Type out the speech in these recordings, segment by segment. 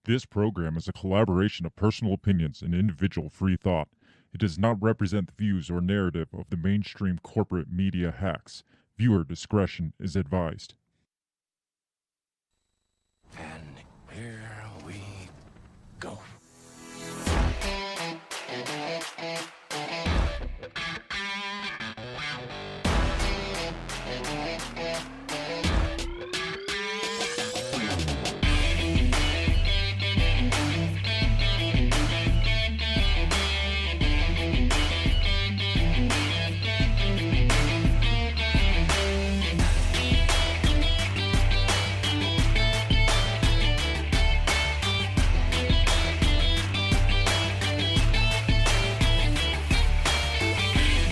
This program is a collaboration of personal opinions and individual free thought. It does not represent the views or narrative of the mainstream corporate media hacks. Viewer discretion is advised. And here we go.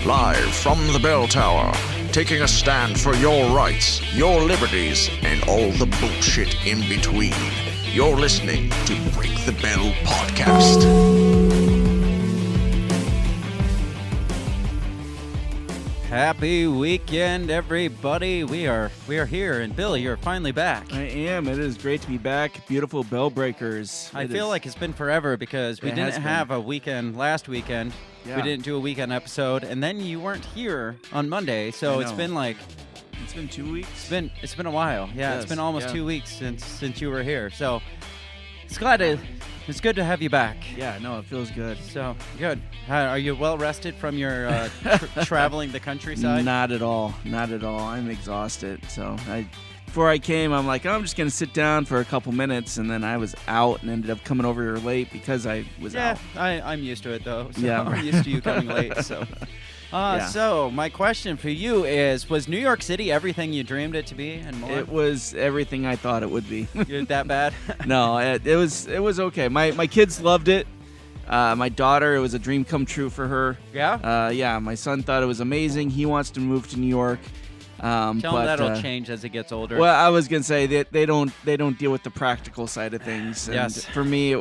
Live from the bell tower, taking a stand for your rights, your liberties, and all the bullshit in between. You're listening to Break the Bell Podcast. Happy weekend, everybody. We are here, and Bill, you're finally back. I am. It is great to be back. Beautiful bell breakers. I feel like it's been forever because we didn't have a weekend last weekend. Yeah. We didn't do a weekend episode, and then you weren't here on Monday, so it's been like it's been 2 weeks. It's been a while. Yeah, Yes, it's been almost yeah. 2 weeks since you were here. So it's good to have you back. Yeah, no, it feels good. So good. Are you well rested from your traveling the countryside? Not at all. Not at all. I'm exhausted. So before I came, I'm like, I'm just going to sit down for a couple minutes, and then I was out and ended up coming over here late because I was out. I'm used to it, though. So Yeah. I'm used to you coming late. So. Yeah. So my question for you is, was New York City everything you dreamed it to be and more? It was everything I thought it would be. You're that bad? No, it was okay. My kids loved it. My daughter, it was a dream come true for her. Yeah? Yeah, my son thought it was amazing. He wants to move to New York. Tell him that'll change as it gets older. Well, I was gonna say that they don't deal with the practical side of things. And Yes. For me,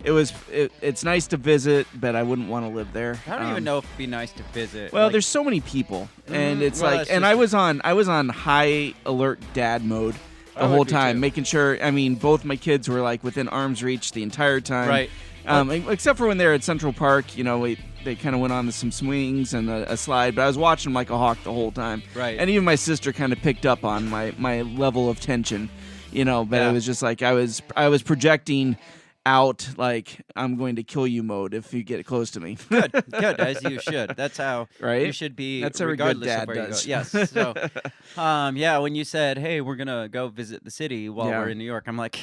it's nice to visit, but I wouldn't want to live there. I don't even know if it'd be nice to visit. Well, Like, there's so many people, and it's well, like, that's and just- I was on high alert dad mode the I would whole be time, too. making sure. I mean, both my kids were like within arm's reach the entire time. Right. Except for when they were at Central Park, they kind of went on to some swings and a slide, but I was watching them like a hawk the whole time. Right. And even my sister kind of picked up on my level of tension, but Yeah. it was just like I was projecting out like I'm going to kill you mode if you get close to me. good, as you should. That's how Right? you should be. That's how a good regardless dad of where does. you go. Yes. So, yeah, when you said, "Hey, we're gonna go visit the city while Yeah. we're in New York," I'm like,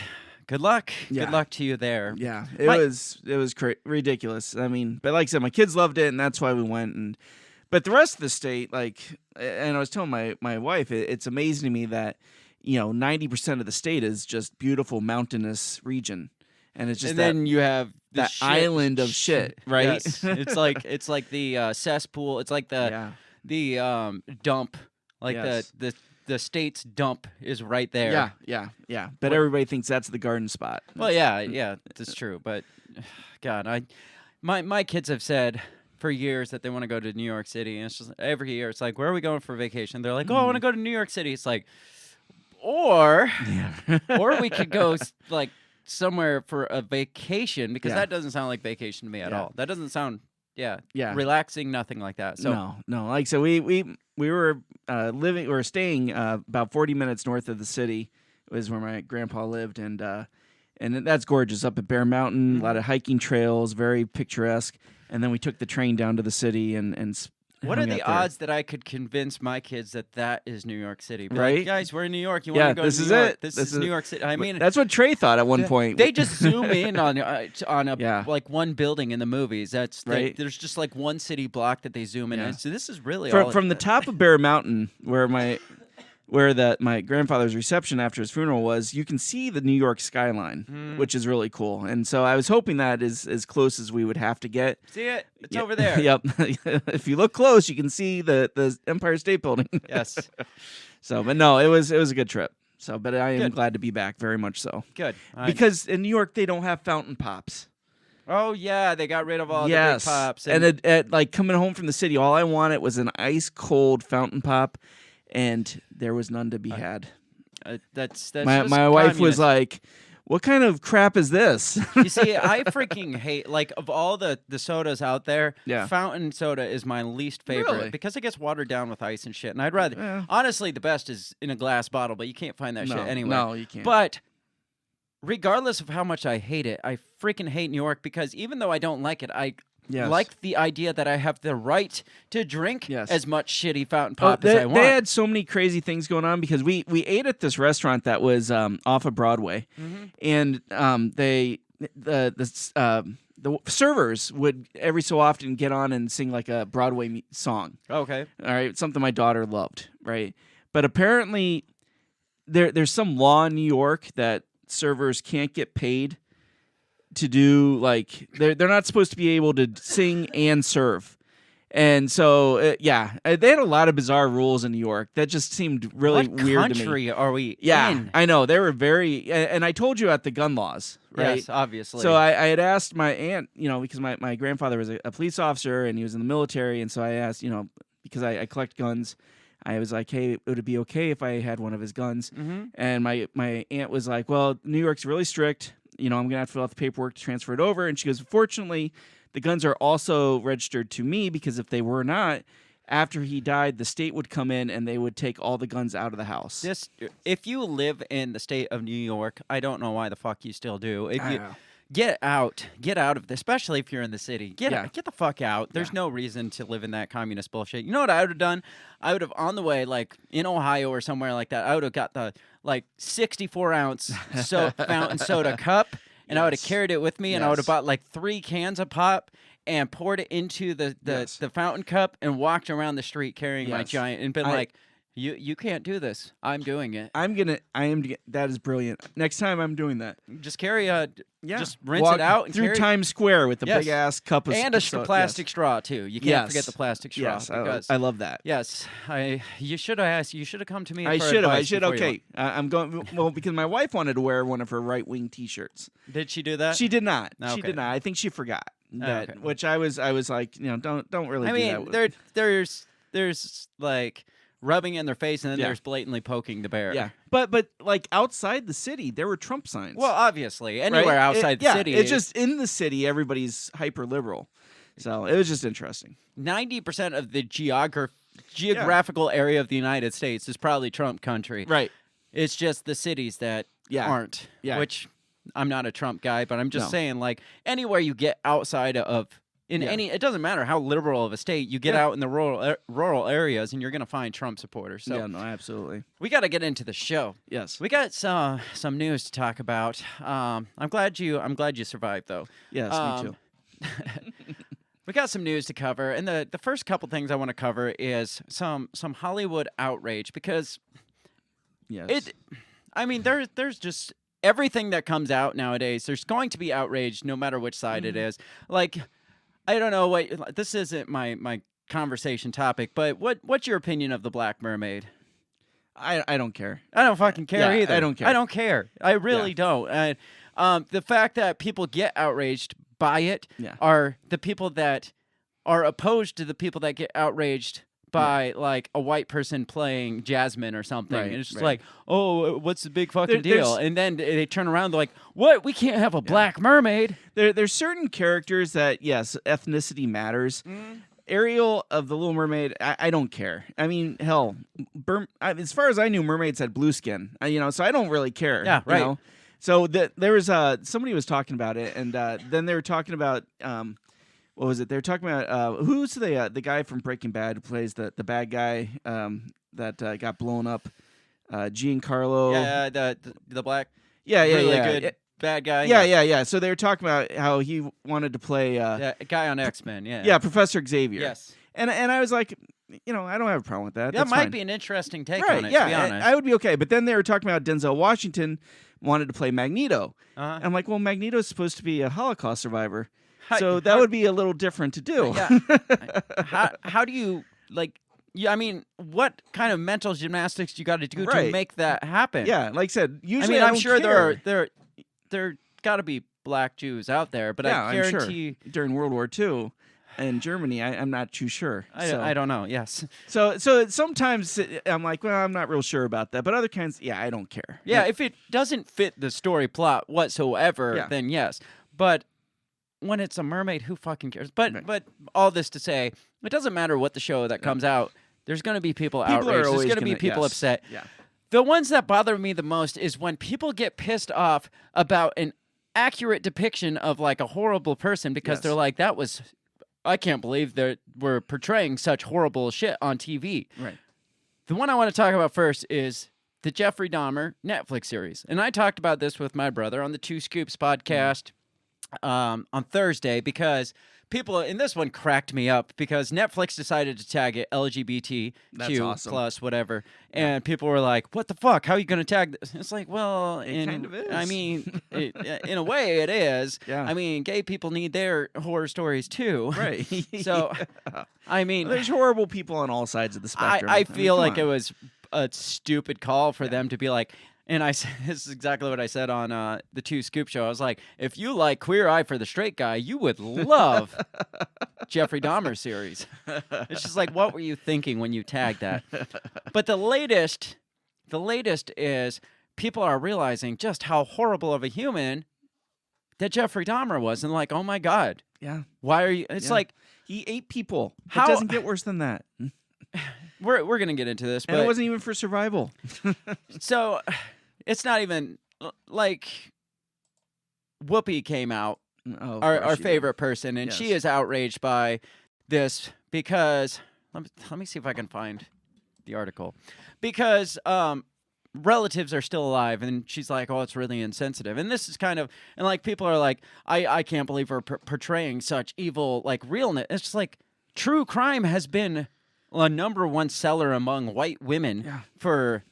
"Good luck. Yeah. Good luck to you there." Yeah, it My- was ridiculous. I mean, but like I said, my kids loved it, and that's why we went. But the rest of the state, and I was telling my wife, it's amazing to me that 90% of the state is just beautiful mountainous region, and it's just And that then you have the that shit- island of shit, right? Yes. it's like the cesspool. It's like Yeah. the dump. Like Yes. the state's dump is right there. Yeah. But everybody thinks that's the garden spot. Well, yeah, that's true. But God, my kids have said for years that they want to go to New York City, and it's just every year it's like, where are we going for vacation? They're like, oh, I want to go to New York City. It's like, or we could go like somewhere for a vacation because Yeah. that doesn't sound like vacation to me at Yeah. all. That doesn't sound Yeah. relaxing, nothing like that. So No. Like so, we were staying about 40 minutes north of the city. Was where my grandpa lived, and that's gorgeous up at Bear Mountain. A lot of hiking trails, very picturesque. And then we took the train down to the city and what are hung the out there. odds that I could convince my kids that is New York City? Be Right? like, guys, we're in New York. You Yeah, want to go this to is New York? it. This This is is- New York City. I mean, That's what Trey thought at one point. they just zoom in on a Yeah. like one building in the movies. That's Right. There's just like one city block that they zoom in. Yeah. And so this is really all from the top of Bear Mountain, where my grandfather's reception after his funeral was, you can see the New York skyline, which is really cool. And so I was hoping that is as close as we would have to get. See it? It's Yeah. over there. Yep. If you look close, you can see the Empire State Building. Yes. So, but no, it was a good trip. So, but I am Good. glad to be back, very much so. Good. Because in New York they don't have fountain pops. Oh yeah, they got rid of all Yes. the big pops. And at like coming home from the city, all I wanted was an ice cold fountain pop, and there was none to be had. that's My just wife was communist. like, what kind of crap is this? You see, I freaking hate, like, of all the sodas out there, Yeah. fountain soda is my least favorite Really? because it gets watered down with ice and shit. And I'd rather, Yeah. honestly, the best is in a glass bottle, but you can't find that shit anywhere. No, you can't. But regardless of how much I hate it, I freaking hate New York because even though I don't like it, I Yes. like the idea that I have the right to drink Yes. as much shitty fountain Oh, pop as I want. they had so many crazy things going on because we ate at this restaurant that was off of Broadway, and the servers would every so often get on and sing like a Broadway song. Okay. All right, something my daughter loved, right? But apparently, there's some law in New York that servers can't get paid to do, like, they're not supposed to be able to sing and serve. And so, they had a lot of bizarre rules in New York that just seemed really What weird to me. country are we Yeah, in? I know. They were very, and I told you at the gun laws, right? Yes, obviously. So I had asked my aunt, because my grandfather was a police officer and he was in the military, and so I asked, because I collect guns, I was like, hey, would it be okay if I had one of his guns? And my aunt was like, well, New York's really strict. I'm going to have to fill out the paperwork to transfer it over. And she goes, fortunately, the guns are also registered to me because if they were not, after he died, the state would come in and they would take all the guns out of the house. If you live in the state of New York, I don't know why the fuck you still do. If I you know. get out of this, especially if you're in the city. Get the fuck out. There's Yeah. no reason to live in that communist bullshit. You know what I would have done? I would have on the way, like in Ohio or somewhere like that. I would have got the 64-ounce fountain soda cup, and I would have Yes. carried it with me, and I would have Yes. bought like 3 cans of pop and poured it into the Yes. fountain cup and walked around the street carrying my Yes. giant and been like, you can't do this. I'm doing it. That is brilliant. Next time I'm doing that. Just carry just rinse Walk it out and through carry Times Square with a Yes. big ass cup of and a soda. plastic Yes. straw too. You can't Yes. forget the plastic straw. Yes, because I love that. yes, you should have asked. You should have come to me. I for should have. I advice should. before you Okay, I'm going. Well, because my wife wanted to wear one of her right wing T-shirts. went. Did she do that? She did not. She Okay. did not. I think she forgot that. Okay. Which I was like, don't really. I do that mean, with- there's like rubbing in their face, and then Yeah. there's blatantly poking the bear. Yeah, but like outside the city, there were Trump signs. Well, obviously, right? anywhere outside the city. It's just in the city, everybody's hyper liberal. So it was just interesting. 90% of the geographical area of the United States is probably Trump country. Right. It's just the cities that aren't. Yeah. Which I'm not a Trump guy, but I'm just No. saying, like, anywhere you get outside of it doesn't matter how liberal of a state you get out in the rural areas, and you're gonna find Trump supporters. So yeah. No. Absolutely. we got to get into the show. Yes. We got some news to talk about. I'm glad you survived though. Yes. Me too. We got some news to cover, and the first couple things I want to cover is some Hollywood outrage because Yes. there's just everything that comes out nowadays. There's going to be outrage no matter which side it is. Like, I don't know what this isn't my conversation topic, but what's your opinion of the Black Mermaid? I don't care. I don't fucking care Yeah, either. I don't care. I don't care. I really don't. The fact that people get outraged by it Yeah. are the people that are opposed to the people that get outraged by like a white person playing Jasmine or something. Right, And it's just right. like, oh, what's the big fucking There's- deal? And then they turn around, they're like, what? We can't have a black mermaid. There's certain characters that, yes, ethnicity matters. Ariel of the Little Mermaid, I don't care. I mean, hell, as far as I knew, mermaids had blue skin. So I don't really care. Yeah, right. You know? So there was somebody was talking about it, and then they were talking about what was it? They were talking about who's the guy from Breaking Bad who plays the bad guy that got blown up, Giancarlo. Yeah, the black, yeah, really yeah. good bad guy. Yeah. So they were talking about how he wanted to play. Yeah, guy on X-Men. Yeah. Yeah, Professor Xavier. Yes. And I was like, I don't have a problem with that. That That's might fine. be an interesting take right. on it, Yeah, to be honest. I would be okay. But then they were talking about Denzel Washington wanted to play Magneto. Uh-huh. And I'm like, well, Magneto's supposed to be a Holocaust survivor, so How- that would be a little different to do. Yeah. How do you like? Yeah, I mean, what kind of mental gymnastics you got to do to Right. make that happen? Yeah, like I said, I usually mean, I'm don't sure care. there got to be black Jews out there, but Yeah, I I'm sure. guarantee During World War II. in Germany. I'm not too sure. I don't know. Yes. So sometimes I'm like, well, I'm not real sure about that. But other kinds, yeah, I don't care. Yeah, if it doesn't fit the story plot whatsoever, then yes. But when it's a mermaid, who fucking cares? But all this to say, it doesn't matter what the show that comes out. There's going to be people outraged. There's going to be people upset. Yeah. The ones that bother me the most is when people get pissed off about an accurate depiction of like a horrible person because they're like, I can't believe that we're portraying such horrible shit on TV. Right. The one I want to talk about first is the Jeffrey Dahmer Netflix series. And I talked about this with my brother on the Two Scoops podcast on Thursday because people, and this one cracked me up because Netflix decided to tag it LGBTQ plus whatever. And people were like, what the fuck? How are you going to tag this? It's like, well, it kind of is. I mean, in a way it is. Yeah. I mean, gay people need their horror stories too. Right. So, I mean. Well, there's horrible people on all sides of the spectrum. I feel like it was a stupid call for them to be like, and I said, this is exactly what I said on the Two Scoop show. I was like, if you like Queer Eye for the Straight Guy, you would love Jeffrey Dahmer series. It's just like, what were you thinking when you tagged that? But the latest is people are realizing just how horrible of a human that Jeffrey Dahmer was. And like, oh my God. Yeah. Why are you? It's like. He ate people. How, it doesn't get worse than that. We're going to get into this. And but it wasn't even for survival. So it's not even like Whoopi came out, our favorite person, and she is outraged by this because let me see if I can find the article. Because relatives are still alive, and she's like, oh, it's really insensitive. And this is kind of, and like people are like, I can't believe we're portraying such evil, like realness. It's just like true crime has been a #1 seller among white women for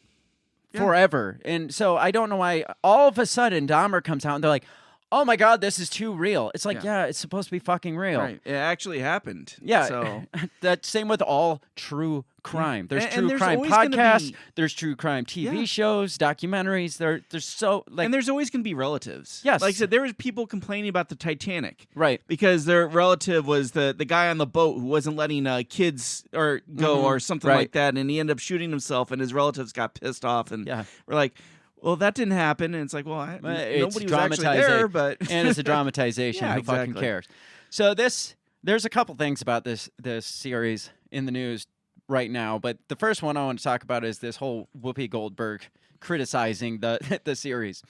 forever. And so I don't know why all of a sudden Dahmer comes out and they're like, oh my God, this is too real. It's like, yeah, it's supposed to be fucking real. Right. It actually happened. Yeah. So that's same with all true crime. There's and true there's crime always gonna podcasts. be- There's true crime TV shows, documentaries. There's so like, and there's always going to be relatives. Yes. Like I said, there was people complaining about the Titanic. right. Because their relative was the guy on the boat who wasn't letting kids or go or something Right. like that, and he ended up shooting himself, and his relatives got pissed off, and we're like, well, that didn't happen, and it's like, well, It's nobody was actually there, but and it's a dramatization. Yeah, Who fucking exactly. cares? So there's a couple things about this series in the news right now, but the first one I want to talk about is this whole Whoopi Goldberg criticizing the series,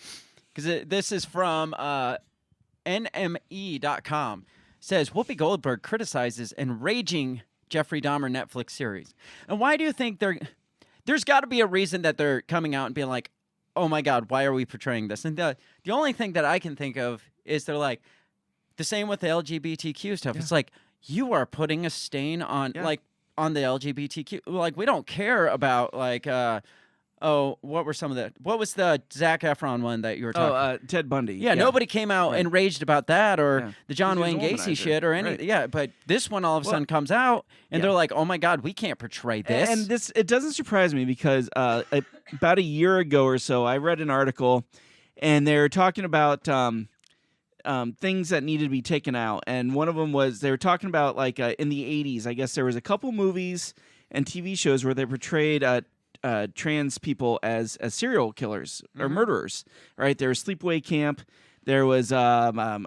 because this is from NME.com. Says Whoopi Goldberg criticizes enraging Jeffrey Dahmer Netflix series. And why do you think there's got to be a reason that they're coming out and being like, oh my God, why are we portraying this? And the only thing that I can think of is they're like, the same with the LGBTQ stuff. It's like, you are putting a stain on on the LGBTQ. Like, we don't care about like, what was the Zac Efron one that you were talking Ted Bundy. Yeah, nobody came out enraged about that or the John He was Wayne a Gacy womanizer. shit or any. Right. Yeah, but this one all of a sudden comes out and they're like, oh my God, we can't portray this. And it doesn't surprise me because about a year ago or so, I read an article, and they were talking about things that needed to be taken out. And one of them was they were talking about like in the 80s, I guess there was a couple movies and TV shows where they portrayed trans people as serial killers or murderers. Right? There was Sleepaway Camp. There was I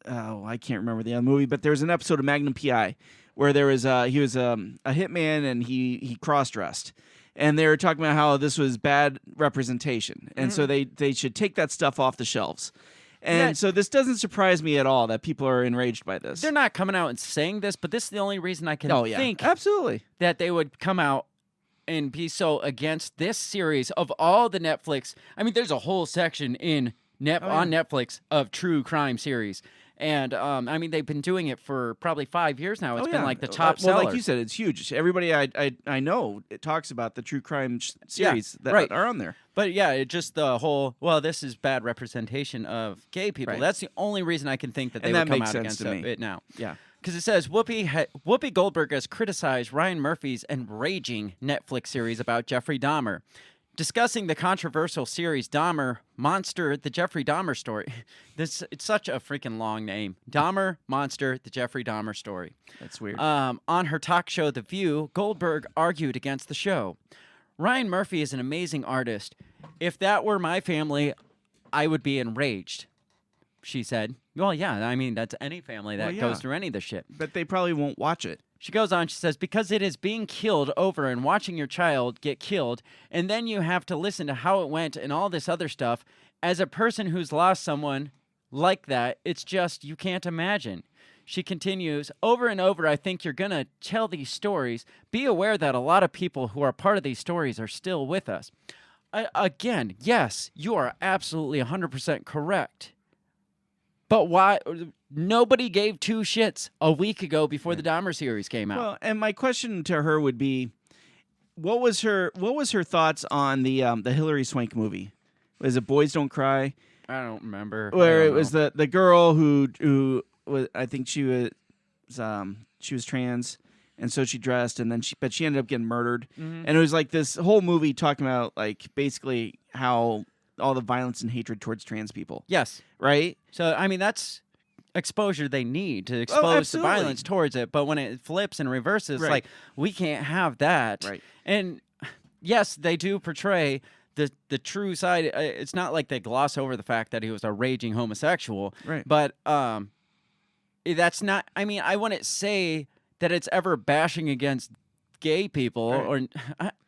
can't remember the other movie, but there was an episode of Magnum PI where there was he was a hitman and he cross-dressed. And they were talking about how this was bad representation. And so they should take that stuff off the shelves. And so this doesn't surprise me at all that people are enraged by this. They're not coming out and saying this, but this is the only reason I can think absolutely that they would come out and be so against this series of all the Netflix. I mean, there's a whole section on Netflix of true crime series. And, I mean, they've been doing it for probably 5 years now. It's been like the top seller. Well, like you said, it's huge. Everybody I know it talks about the true crime series that are on there. But yeah, it just the whole, well, this is bad representation of gay people. Right. That's the only reason I can think that they And would that come makes out sense against to me. it now. Yeah. Because it says Whoopi Goldberg has criticized Ryan Murphy's enraging Netflix series about Jeffrey Dahmer. discussing the controversial series Dahmer, Monster, the Jeffrey Dahmer story. It's such a freaking long name. Dahmer, Monster, the Jeffrey Dahmer story. That's weird. On her talk show, The View, Goldberg argued against the show. Ryan Murphy is an amazing artist. If that were my family, I would be enraged, she said. Well, yeah, I mean, that's any family that goes through any of this shit. But they probably won't watch it. She goes on, she says, because it is being killed over and watching your child get killed, and then you have to listen to how it went and all this other stuff. As a person who's lost someone like that, it's just, you can't imagine. She continues, over and over, I think you're going to tell these stories. Be aware that a lot of people who are part of these stories are still with us. Again, yes, you are absolutely 100% correct. But why? Nobody gave two shits a week ago before the Dahmer series came out. Well, and my question to her would be, what was her thoughts on the Hilary Swank movie? Was it Boys Don't Cry? I don't remember. Where it was the girl who was, I think she was trans, and so she dressed, and then she ended up getting murdered. Mm-hmm. And it was like this whole movie talking about like basically how all the violence and hatred towards trans people. Yes. Right? So, I mean, that's exposure they need to expose the violence towards it. But when it flips and reverses, like, we can't have that. Right. And yes, they do portray the true side. It's not like they gloss over the fact that he was a raging homosexual. Right. But that's not, I mean, I wouldn't say that it's ever bashing against gay people or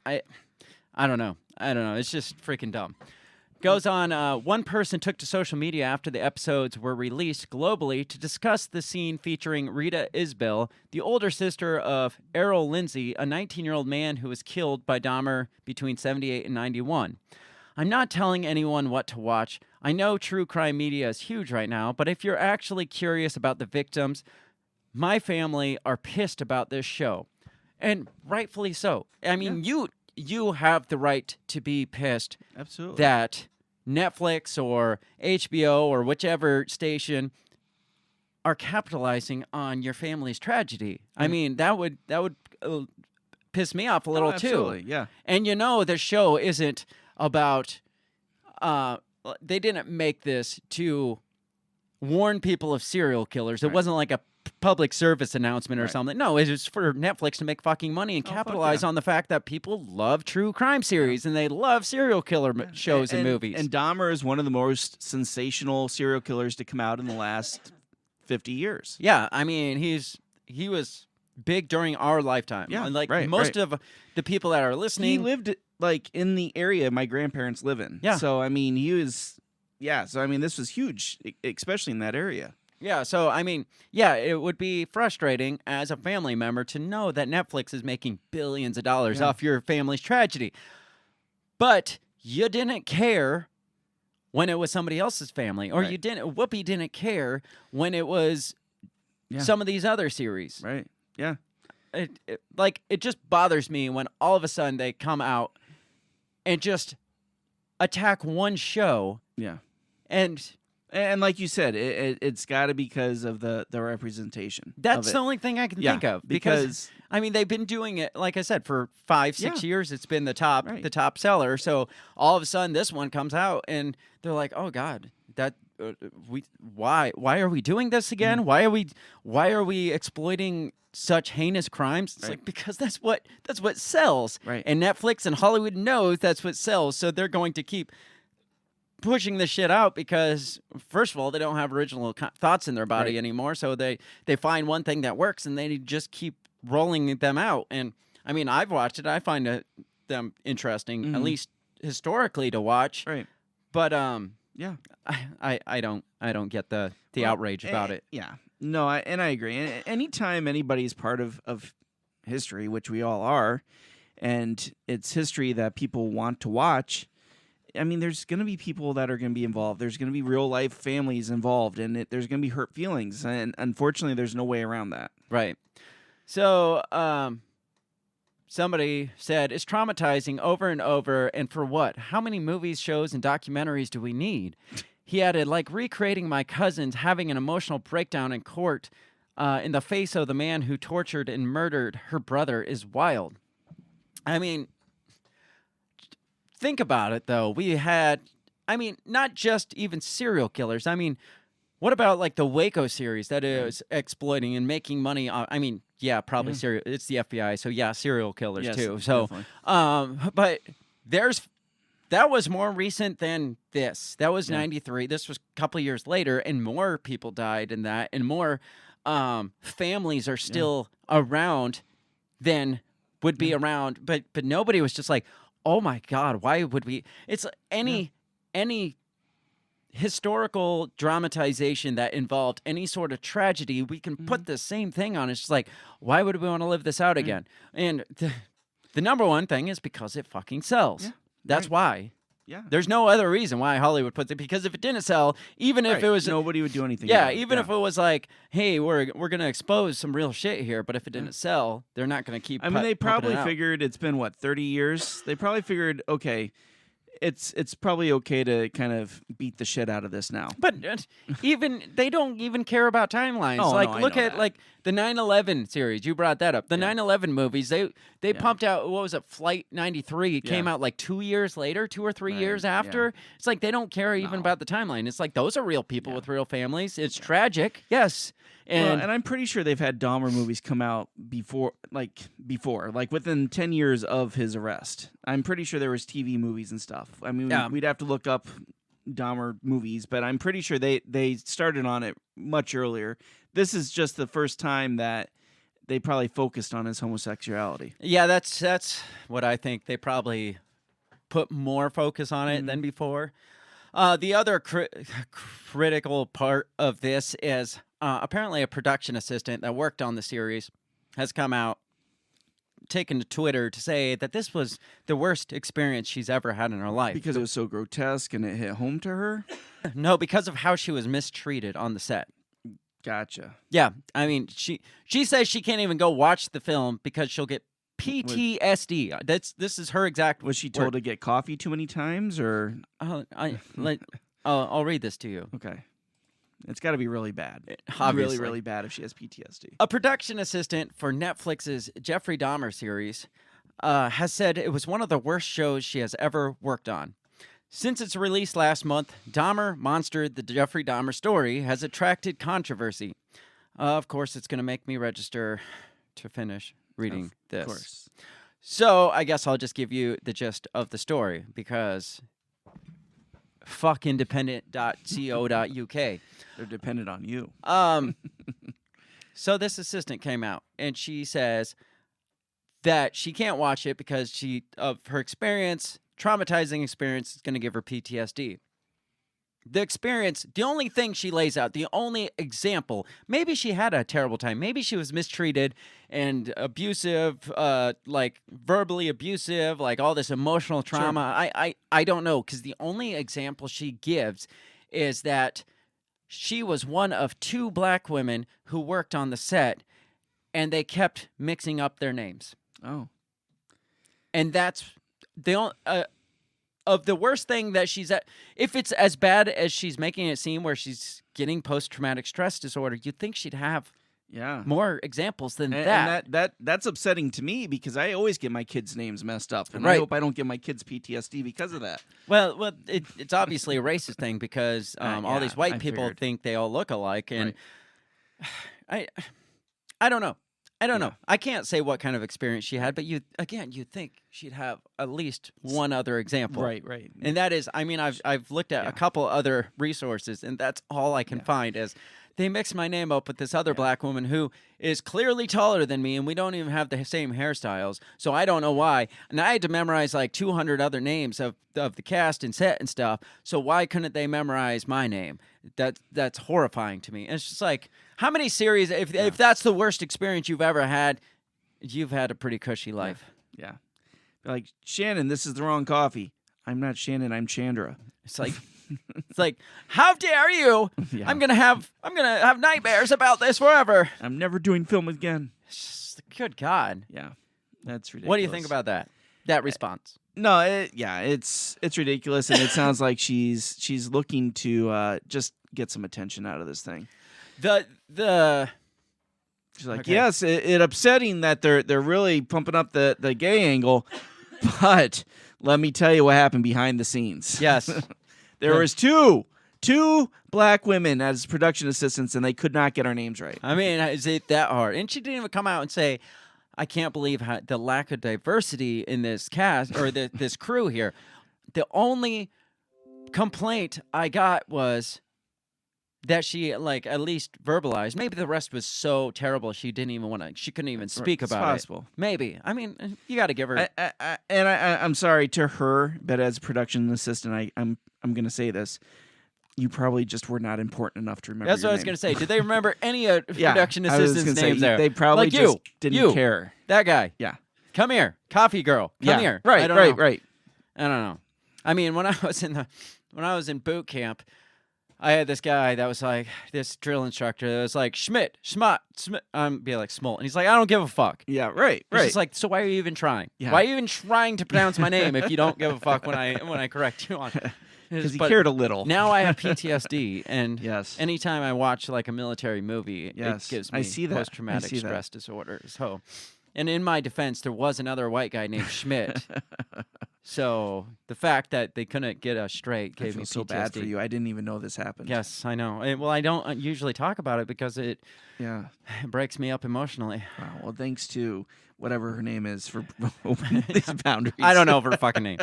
I don't know. It's just freaking dumb. Goes on, one person took to social media after the episodes were released globally to discuss the scene featuring Rita Isbell, the older sister of Errol Lindsay, a 19-year-old man who was killed by Dahmer between 78 and 91. I'm not telling anyone what to watch. I know true crime media is huge right now, but if you're actually curious about the victims, my family are pissed about this show. And rightfully so. I mean, you have the right to be pissed. Absolutely. That Netflix or HBO or whichever station are capitalizing on your family's tragedy. I mean, that would piss me off a little absolutely, too. Yeah. And the show isn't about they didn't make this to warn people of serial killers. It wasn't like a public service announcement or something. No, it was for Netflix to make fucking money and capitalize on the fact that people love true crime series and they love serial killer shows and movies. And Dahmer is one of the most sensational serial killers to come out in the last 50 years. Yeah, I mean, he was big during our lifetime. Yeah, and most of the people that are listening, he lived like in the area my grandparents live in. Yeah. So I mean, this was huge, especially in that area. Yeah, so, I mean, it would be frustrating as a family member to know that Netflix is making billions of dollars off your family's tragedy. But you didn't care when it was somebody else's family. Or Whoopi didn't care when it was some of these other series. Right, yeah. It just bothers me when all of a sudden they come out and just attack one show. Yeah. And like you said, it's got to be because of the representation. That's the only thing I can think of. Because I mean, they've been doing it, like I said, for 5-6 years. It's been the top seller. So all of a sudden, this one comes out, and they're like, "Oh God, why are we doing this again? Why are we exploiting such heinous crimes?" It's like, because that's what sells. Right. And Netflix and Hollywood knows that's what sells, so they're going to keep pushing this shit out because, first of all, they don't have original thoughts in their body anymore. So they find one thing that works and they just keep rolling them out. And I mean, I've watched it. I find them interesting, at least historically, to watch. Right. But I don't get the outrage about it. Yeah. No, I agree. And anytime anybody's part of history, which we all are, and it's history that people want to watch, I mean, there's going to be people that are going to be involved. There's going to be real life families involved, and there's going to be hurt feelings. And unfortunately, there's no way around that. Right. So, somebody said, it's traumatizing over and over. And for what? How many movies, shows, and documentaries do we need? He added, like recreating my cousins having an emotional breakdown in court in the face of the man who tortured and murdered her brother is wild. I mean, think about it, though, we had, I mean, not just even serial killers. I mean, what about like the Waco series that is exploiting and making money? I mean, yeah, probably serial. It's the FBI, so yeah, serial killers Yes, too. So, definitely. but that was more recent than this. That was 93. This was a couple years later, and more people died in that, and more families are still around than would be around. But nobody was just like, oh my God, why would we? It's any historical dramatization that involved any sort of tragedy, we can put the same thing on. It's just like, why would we want to live this out again? And the number one thing is because it fucking sells. Yeah, That's why. Yeah. There's no other reason why Hollywood puts it, because if it didn't sell, even if it was nobody would do anything. yeah, about it. even if it was like, hey, we're gonna expose some real shit here, but if it didn't sell, they're not gonna keep. I mean, they pumping probably it out. figured it's been what 30 years. They probably figured, okay, it's probably okay to kind of beat the shit out of this now. But even they don't even care about timelines. Oh, like no, I look know at that. like the 9/11 series. You brought that up. The 9/11 movies. They pumped out, what was it? Flight 93. It came out like 2 years later, 2 or 3 years after. It's like they don't care even about the timeline. It's like those are real people with real families. It's tragic. Yes. And And I'm pretty sure they've had Dahmer movies come out before, like within 10 years of his arrest. I'm pretty sure there was TV movies and stuff. I mean, we'd have to look up Dahmer movies, but I'm pretty sure they started on it much earlier. This is just the first time that they probably focused on his homosexuality. yeah, that's what I think. They probably put more focus on it than before. The other critical part of this is apparently a production assistant that worked on the series has come out, taken to Twitter to say that this was the worst experience she's ever had in her life. Because it was so grotesque and it hit home to her? No, because of how she was mistreated on the set. Gotcha. Yeah, I mean, she says she can't even go watch the film because she'll get PTSD. This is her exact. Was she told to get coffee too many times, or? I'll read this to you. Okay. It's got to be really bad. Obviously. Really, really bad if she has PTSD. A production assistant for Netflix's Jeffrey Dahmer series has said it was one of the worst shows she has ever worked on. Since its release last month, Dahmer Monster, the Jeffrey Dahmer story, has attracted controversy. Of course, it's going to make me register to finish reading this. Of course. So I guess I'll just give you the gist of the story, because fuck independent.co.uk. They're dependent on you. So this assistant came out and she says that she can't watch it because of her experience, traumatizing experience, is going to give her PTSD. The experience, the only thing she lays out, the only example, maybe she had a terrible time. Maybe she was mistreated and abusive, like verbally abusive, like all this emotional trauma. Sure. I don't know, because the only example she gives is that she was one of 2 black women who worked on the set, and they kept mixing up their names. Oh. And that's the only... of the worst thing that she's at, if it's as bad as she's making it seem, where she's getting post-traumatic stress disorder, you'd think she'd have more examples than that. And that's upsetting to me, because I always get my kids' names messed up, and Right. I hope I don't get my kids PTSD because of that. Well, it's obviously a racist thing, because all these white I people figured. think they all look alike, and I don't know. I don't know. I can't say what kind of experience she had, but you'd think she'd have at least one other example. Right. And that is, I mean, I've looked at a couple other resources, and that's all I can find is they mix my name up with this other black woman who is clearly taller than me, and we don't even have the same hairstyles, so I don't know why. And I had to memorize like 200 other names of the cast and set and stuff, so why couldn't they memorize my name? That's horrifying to me. And it's just like, how many series, if that's the worst experience you've ever had, you've had a pretty cushy life. Yeah. Like, Shannon, this is the wrong coffee. I'm not Shannon, I'm Chandra. It's like, how dare you? Yeah. I'm gonna have nightmares about this forever. I'm never doing film again. It's just, good God. Yeah. That's ridiculous. What do you think about that response? No, it's ridiculous, and it sounds like she's looking to just get some attention out of this thing. She's like, yes, it upsetting that they're really pumping up the gay angle, but Let me tell you what happened behind the scenes. Yes. There was two black women as production assistants, and they could not get our names right. I mean, is it that hard? And she didn't even come out and say, I can't believe the lack of diversity in this cast or this crew here. The only complaint I got was that she like at least verbalized. Maybe the rest was so terrible she didn't even want to. She couldn't even speak It's about possible. it. Maybe. I mean, you got to give her. I'm sorry to her, but as production assistant, I'm going to say this. You probably just were not important enough to remember. That's what I was going to say. Did they remember any production assistants' names there? They probably like just didn't care. That guy. Yeah. Come here, coffee girl. Come here. Right. I don't Right. know. Right. I don't know. I mean, when I was in boot camp, I had this guy that was like this drill instructor that was like Schmidt. Be like Smolt, and he's like, I don't give a fuck. Yeah. Right. He's Right. just like, so why are you even trying? Yeah. Why are you even trying to pronounce my name if you don't give a fuck when I correct you on? Because he But cared a little. Now I have PTSD, and Yes. anytime I watch like a military movie, Yes. it gives I me see that. I post-traumatic see that. stress disorder. So, and in my defense, there was another white guy named Schmidt. So the fact that they couldn't get us straight I gave feel me so PTSD. bad for you. I didn't even know this happened. Yes, I know. Well, I don't usually talk about it because it Yeah. breaks me up emotionally. Wow. Well, thanks to whatever her name is for opening these boundaries. I don't know her fucking name.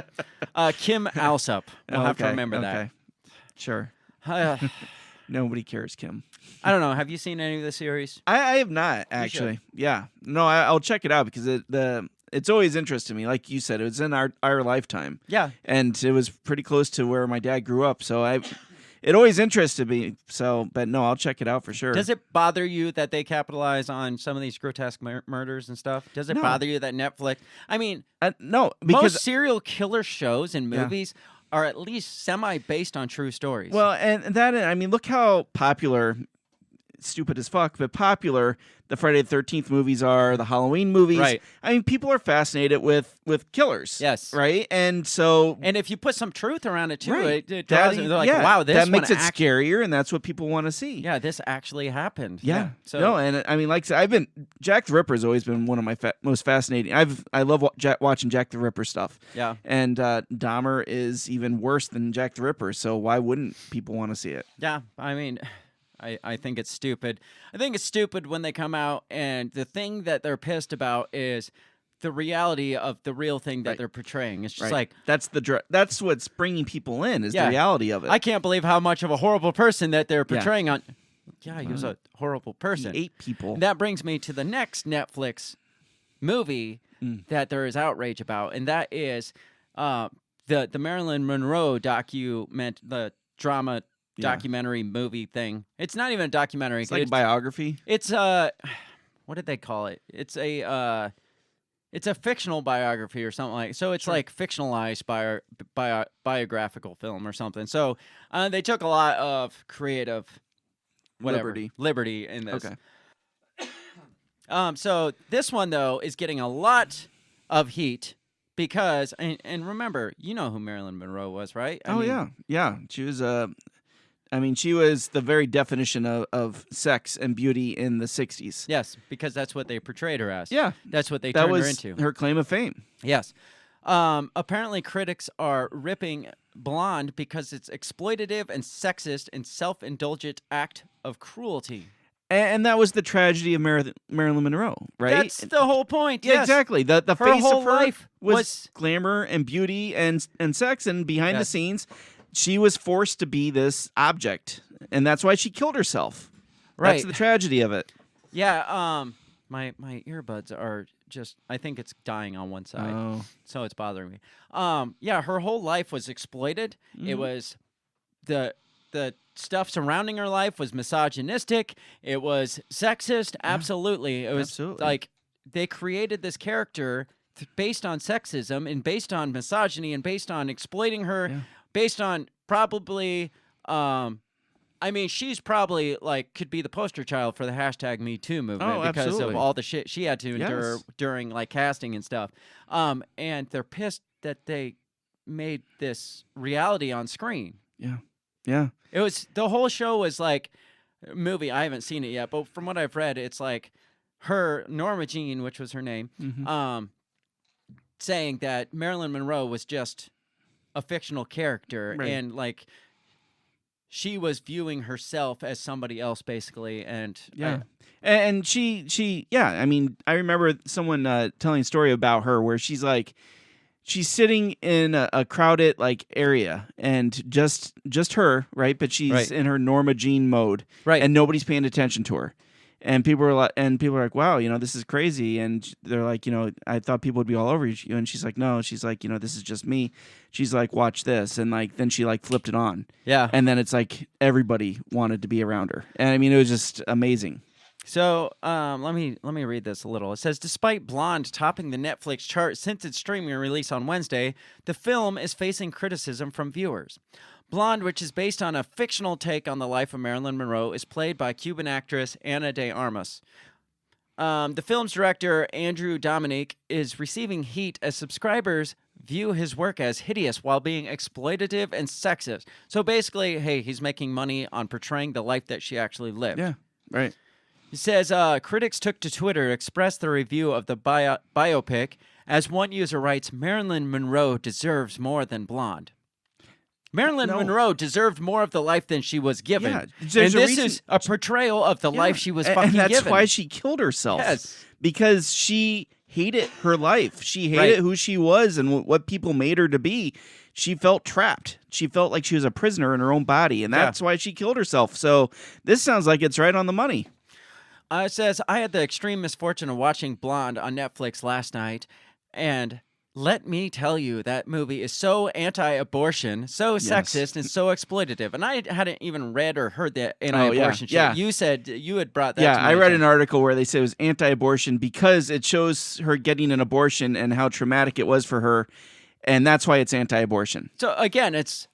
Kim Alsop. We'll have to Okay, remember okay. Sure. that. Nobody cares, Kim. I don't know. Have you seen any of the series? I have not actually. Yeah. No, I'll check it out because it's always interested me. Like you said, it was in our lifetime. Yeah. And it was pretty close to where my dad grew up. So it always interested me. So, but no, I'll check it out for sure. Does it bother you that they capitalize on some of these grotesque murders and stuff? Does it No. bother you that Netflix? I mean, no, because most serial killer shows and Yeah. movies are at least semi-based on true stories. well, and that I mean, look how popular. Stupid as fuck, but popular the Friday the 13th movies are, the Halloween movies. Right. I mean, people are fascinated with killers. Yes. Right? And so and if you put some truth around it too, right. it draws it. They're like, wow, this that makes one it scarier, and that's what people want to see. Yeah, this actually happened. Yeah. So No, and I mean, like I said, Jack the Ripper's always been one of my most fascinating. I love watching Jack the Ripper stuff. yeah. And Dahmer is even worse than Jack the Ripper, so why wouldn't people want to see it? Yeah, I mean, I think it's stupid. I think it's stupid when they come out and the thing that they're pissed about is the reality of the real thing that Right. they're portraying. It's just Right. like, that's what's bringing people in is Yeah. the reality of it. I can't believe how much of a horrible person that they're portraying on. Yeah, he was a horrible He person. ate people. And that brings me to the next Netflix movie that there is outrage about, and that is the Marilyn Monroe the drama documentary movie thing. It's not even a documentary. It's like biography. It's what did they call it? It's a fictional biography or something like. So it's like fictionalized biographical film or something. So they took a lot of creative liberty in this. Okay. So this one though is getting a lot of heat because and remember, you know who Marilyn Monroe was, right? I mean, yeah. She was she was the very definition of sex and beauty in the 60s. Yes, because that's what they portrayed her as. Yeah. That's what they That turned was her into. her claim of fame. Yes. Apparently, critics are ripping Blonde because it's exploitative and sexist and self-indulgent act of cruelty. And that was the tragedy of Marilyn Monroe, right? That's the whole point. Yeah, Yes. exactly. The Her face whole of her life was was- glamour and beauty and sex, and behind the Yes. scenes, she was forced to be this object, and that's why she killed herself. Right. That's the tragedy of it. Yeah. My earbuds are just. I think it's dying on one side, Oh. so it's bothering me. Yeah. Her whole life was exploited. It was the stuff surrounding her life was misogynistic. It was sexist. Absolutely. It was Absolutely. like they created this character based on sexism and based on misogyny and based on exploiting her, based on probably. I mean, she's probably like could be the poster child for the hashtag Me Too movement because absolutely. of all the shit she had to endure Yes. during like casting and stuff. And they're pissed that they made this reality on screen. Yeah. It was the whole show was like a movie. I haven't seen it yet, but from what I've read, it's like her Norma Jean, which was her name. saying that Marilyn Monroe was just a fictional character, Right. and like she was viewing herself as somebody else, basically. And Yeah. And she yeah, I mean, I remember someone telling a story about her where she's like, she's sitting in a crowded like area and just her, right? But she's Right. in her Norma Jean mode, Right. and nobody's paying attention to her. And people are like, wow, this is crazy. And they're like, I thought people would be all over you. And she's like, no, she's like, this is just me. She's like, watch this. And like, then she like flipped it on. yeah. And then it's like everybody wanted to be around her. And I mean, it was just amazing. So let me read this a little. It says, despite Blonde topping the Netflix chart since its streaming release on Wednesday, the film is facing criticism from viewers. Blonde, which is based on a fictional take on the life of Marilyn Monroe, is played by Cuban actress Ana de Armas. The film's director, Andrew Dominic, is receiving heat as subscribers view his work as hideous while being exploitative and sexist. So basically, hey, he's making money on portraying the life that she actually lived. Yeah, right. He says, critics took to Twitter to express their review of the biopic. As one user writes, Marilyn Monroe deserves more than Blonde. Marilyn No. Monroe deserved more of the life than she was given. Yeah, And there's a this reason- is a portrayal of the life she was And fucking that's given. why she killed herself. Yes. Because she hated her life. She hated Right. who she was and what people made her to be. She felt trapped. She felt like she was a prisoner in her own body, and that's why she killed herself. So this sounds like it's right on the money. It says, I had the extreme misfortune of watching Blonde on Netflix last night, and let me tell you, that movie is so anti-abortion, so sexist, and so exploitative. And I hadn't even read or heard the anti-abortion shit. yeah. You said you had brought that Yeah, to I my read an attention. article where they said it was anti-abortion because it shows her getting an abortion and how traumatic it was for her, and that's why it's anti-abortion. So again, it's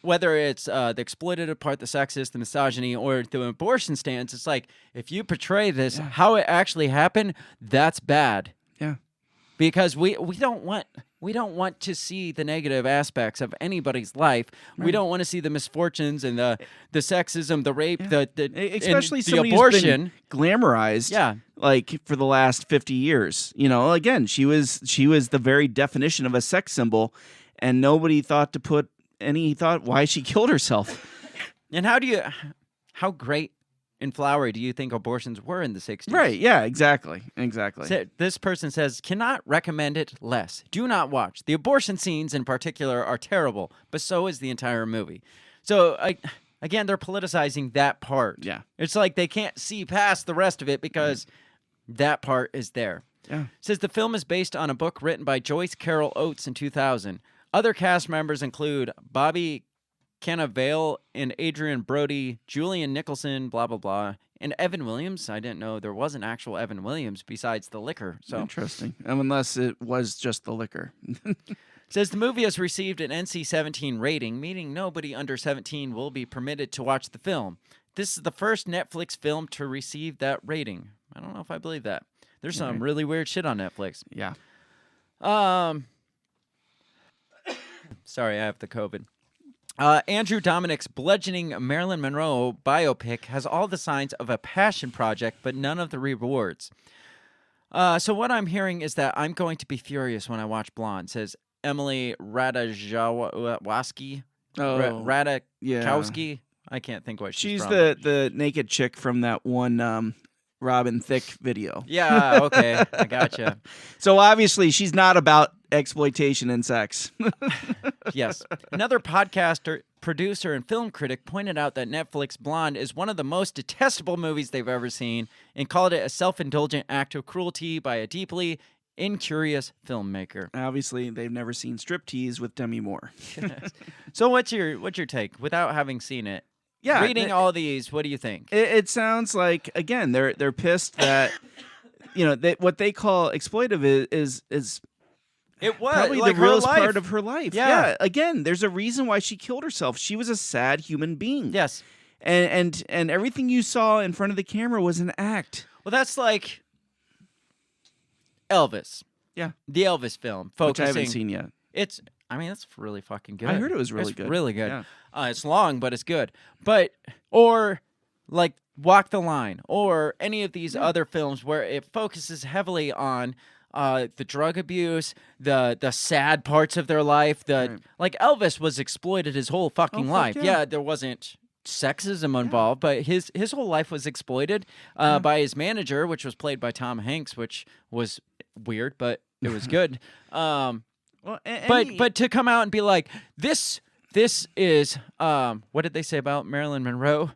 whether it's the exploitative part, the sexist, the misogyny, or the abortion stance, it's like, if you portray this, how it actually happened, that's bad. Yeah. Because we don't want to see the negative aspects of anybody's life. We don't want to see the misfortunes and the sexism, the rape, the Especially and the somebody abortion. who's been glamorized, Yeah. like for the last 50 years. Again, she was the very definition of a sex symbol, and nobody thought to put any thought why she killed herself. And how great and flowery do you think abortions were in the 60s? Right? Yeah. Exactly. This person says, cannot recommend it less. Do not watch. The abortion scenes in particular are terrible, but so is the entire movie. So, again, they're politicizing that part. Yeah. It's like they can't see past the rest of it because that part is there. Yeah. It says the film is based on a book written by Joyce Carol Oates in 2000. Other cast members include Bobby Cannavale and Adrian Brody, Julian Nicholson, blah, blah, blah, and Evan Williams. I didn't know there was an actual Evan Williams besides the liquor. So Interesting. Unless it was just the liquor. says the movie has received an NC-17 rating, meaning nobody under 17 will be permitted to watch the film. This is the first Netflix film to receive that rating. I don't know if I believe that. There's some really weird shit on Netflix. Yeah. Sorry, I have the COVID. Andrew Dominic's bludgeoning Marilyn Monroe biopic has all the signs of a passion project, but none of the rewards. So what I'm hearing is that I'm going to be furious when I watch Blonde, says Emily Ratajkowski. Oh, Ratajkowski. I can't think what she's She's from. the naked chick from that one Robin Thicke video. Yeah, okay. I gotcha. So obviously she's not about exploitation and sex. Yes. Another podcaster, producer, and film critic pointed out that Netflix Blonde is one of the most detestable movies they've ever seen and called it a self-indulgent act of cruelty by a deeply incurious filmmaker. Obviously they've never seen Striptease with Demi Moore. So what's your take without having seen it? Yeah, Reading all these, what do you think? It sounds like, again, they're pissed that what they call exploitive is It was probably like the her realest life. part of her life. Yeah. Again, there's a reason why she killed herself. She was a sad human being. Yes. And everything you saw in front of the camera was an act. Well, that's like Elvis. Yeah. The Elvis film. Which I Focusing. haven't seen yet. It's really fucking good. I heard it was really It's good. really good. Yeah. It's long, but it's good. Or like Walk the Line, or any of these other films where it focuses heavily on the drug abuse, the sad parts of their life. Like Elvis was exploited his whole fucking life. Yeah, there wasn't sexism involved, but his whole life was exploited by his manager, which was played by Tom Hanks, which was weird, but it was good. But to come out and be like, this is what did they say about Marilyn Monroe?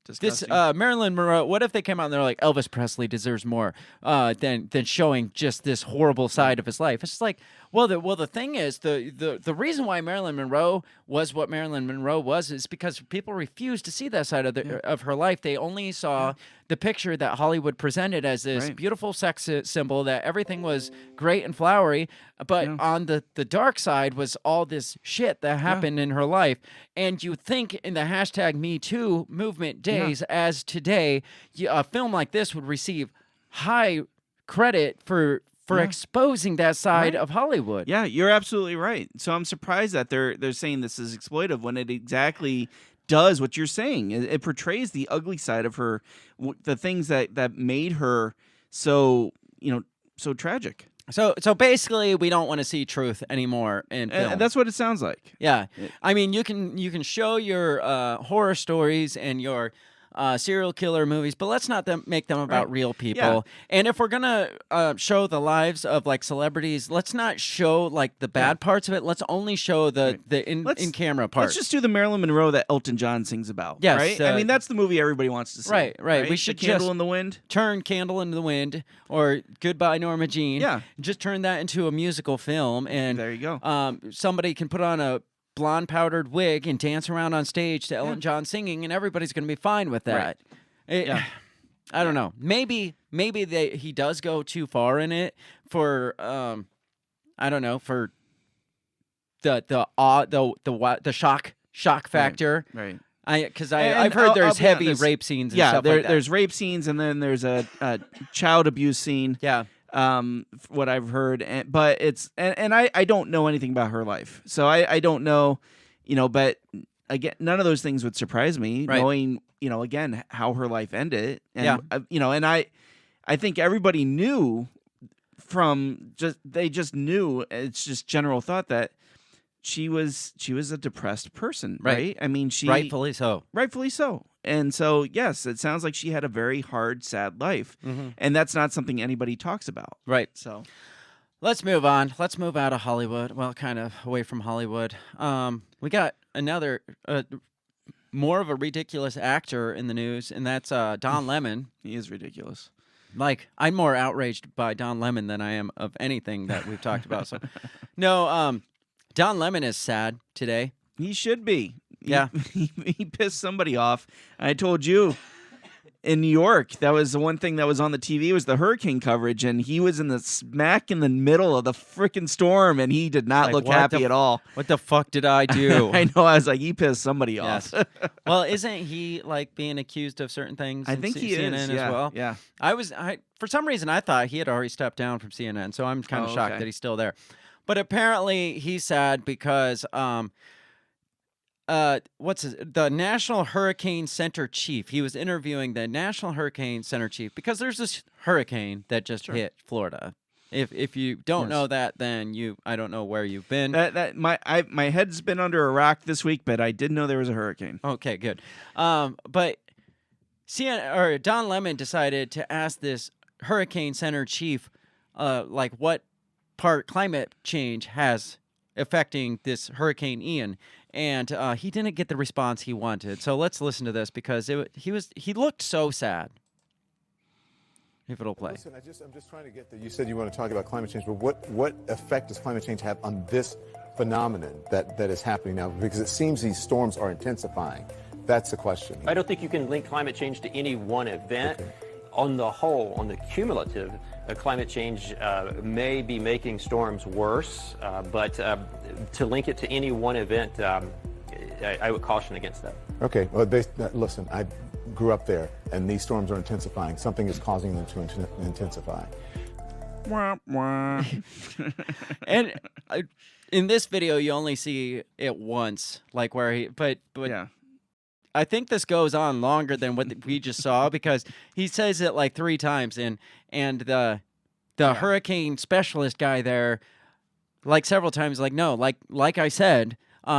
Disgusting. This Marilyn Monroe. What if they came out and they're like, Elvis Presley deserves more than showing just this horrible side of his life? It's just like, well, the thing is, the reason why Marilyn Monroe was what Marilyn Monroe was is because people refused to see that side of her life. They only saw the picture that Hollywood presented as this beautiful sex symbol, that everything was great and flowery, but on the dark side was all this shit that happened in her life. And you think in the hashtag Me Too movement days as today, a film like this would receive high credit for exposing that side of Hollywood. Yeah, you're absolutely right. So I'm surprised that they're saying this is exploitive when it exactly does what you're saying. It portrays the ugly side of her, the things that made her so tragic. So basically, we don't want to see truth anymore in film. And that's what it sounds like. Yeah, I mean, you can show your horror stories and your serial killer movies, but let's not make them about real people. Yeah. And if we're gonna show the lives of like celebrities, let's not show like the bad parts of it. Let's only show the in camera parts. Let's just do the Marilyn Monroe that Elton John sings about. Yes, right. I mean, that's the movie everybody wants to see. Right. We should Candle in the Wind. Turn Candle in the Wind or Goodbye Norma Jean. Yeah. Just turn that into a musical film, and there you go. Somebody can put on a blonde powdered wig and dance around on stage to Elton John singing, and everybody's going to be fine with that. I don't know. Maybe he does go too far in it for I don't know, for the shock factor. Right. Because I've heard there's heavy rape scenes. And stuff like that. There's rape scenes, and then there's a child abuse scene. Yeah. What I've heard, but it's and I don't know anything about her life, so I don't know, but again, none of those things would surprise me, knowing again how her life ended, and and I think everybody knew they just knew, it's just general thought that she was a depressed person, right? I mean, rightfully so. And so, yes, it sounds like she had a very hard, sad life. Mm-hmm. And that's not something anybody talks about. Right. So let's move on. Let's move out of Hollywood. Well, kind of away from Hollywood. We got another, more of a ridiculous actor in the news, and that's Don Lemon. He is ridiculous. Like, I'm more outraged by Don Lemon than I am of anything that we've talked about. So, no, Don Lemon is sad today. He should be. Yeah. He pissed somebody off. I told you in New York, that was the one thing that was on the TV was the hurricane coverage, and he was in the smack in the middle of the freaking storm, and he did not look happy at all. What the fuck did I do? I know. I was like, he pissed somebody off. Well, isn't he like being accused of certain things? I think he CNN is as well. Yeah. I for some reason I thut he had already stepped down from CNN, so I'm kind of shocked that he's still there. But apparently he's sad because the National Hurricane Center chief. He was interviewing the National Hurricane Center chief because there's this hurricane that just hit Florida. If you don't know that, then I don't know where you've been. My head's been under a rock this week, but I did know there was a hurricane. Okay, good. But Don Lemon decided to ask this Hurricane Center chief, like what part climate change has affecting this Hurricane Ian. And he didn't get the response he wanted. So let's listen to this because he looked so sad. If it'll play. Listen, I'm just trying to get there. You said you want to talk about climate change, but what effect does climate change have on this phenomenon that is happening now? Because it seems these storms are intensifying. That's the question. I don't think you can link climate change to any one event. Okay. On the whole, on the cumulative, climate change may be making storms worse, but to link it to any one event, I would caution against that. Okay, well, listen, I grew up there, and these storms are intensifying. Something is causing them to intensify. Wah, wah. And in this video, you only see it once, like where but yeah. I think this goes on longer than what we just saw because he says it like 3 times, and the hurricane specialist guy there, like several times, like, no, like I said,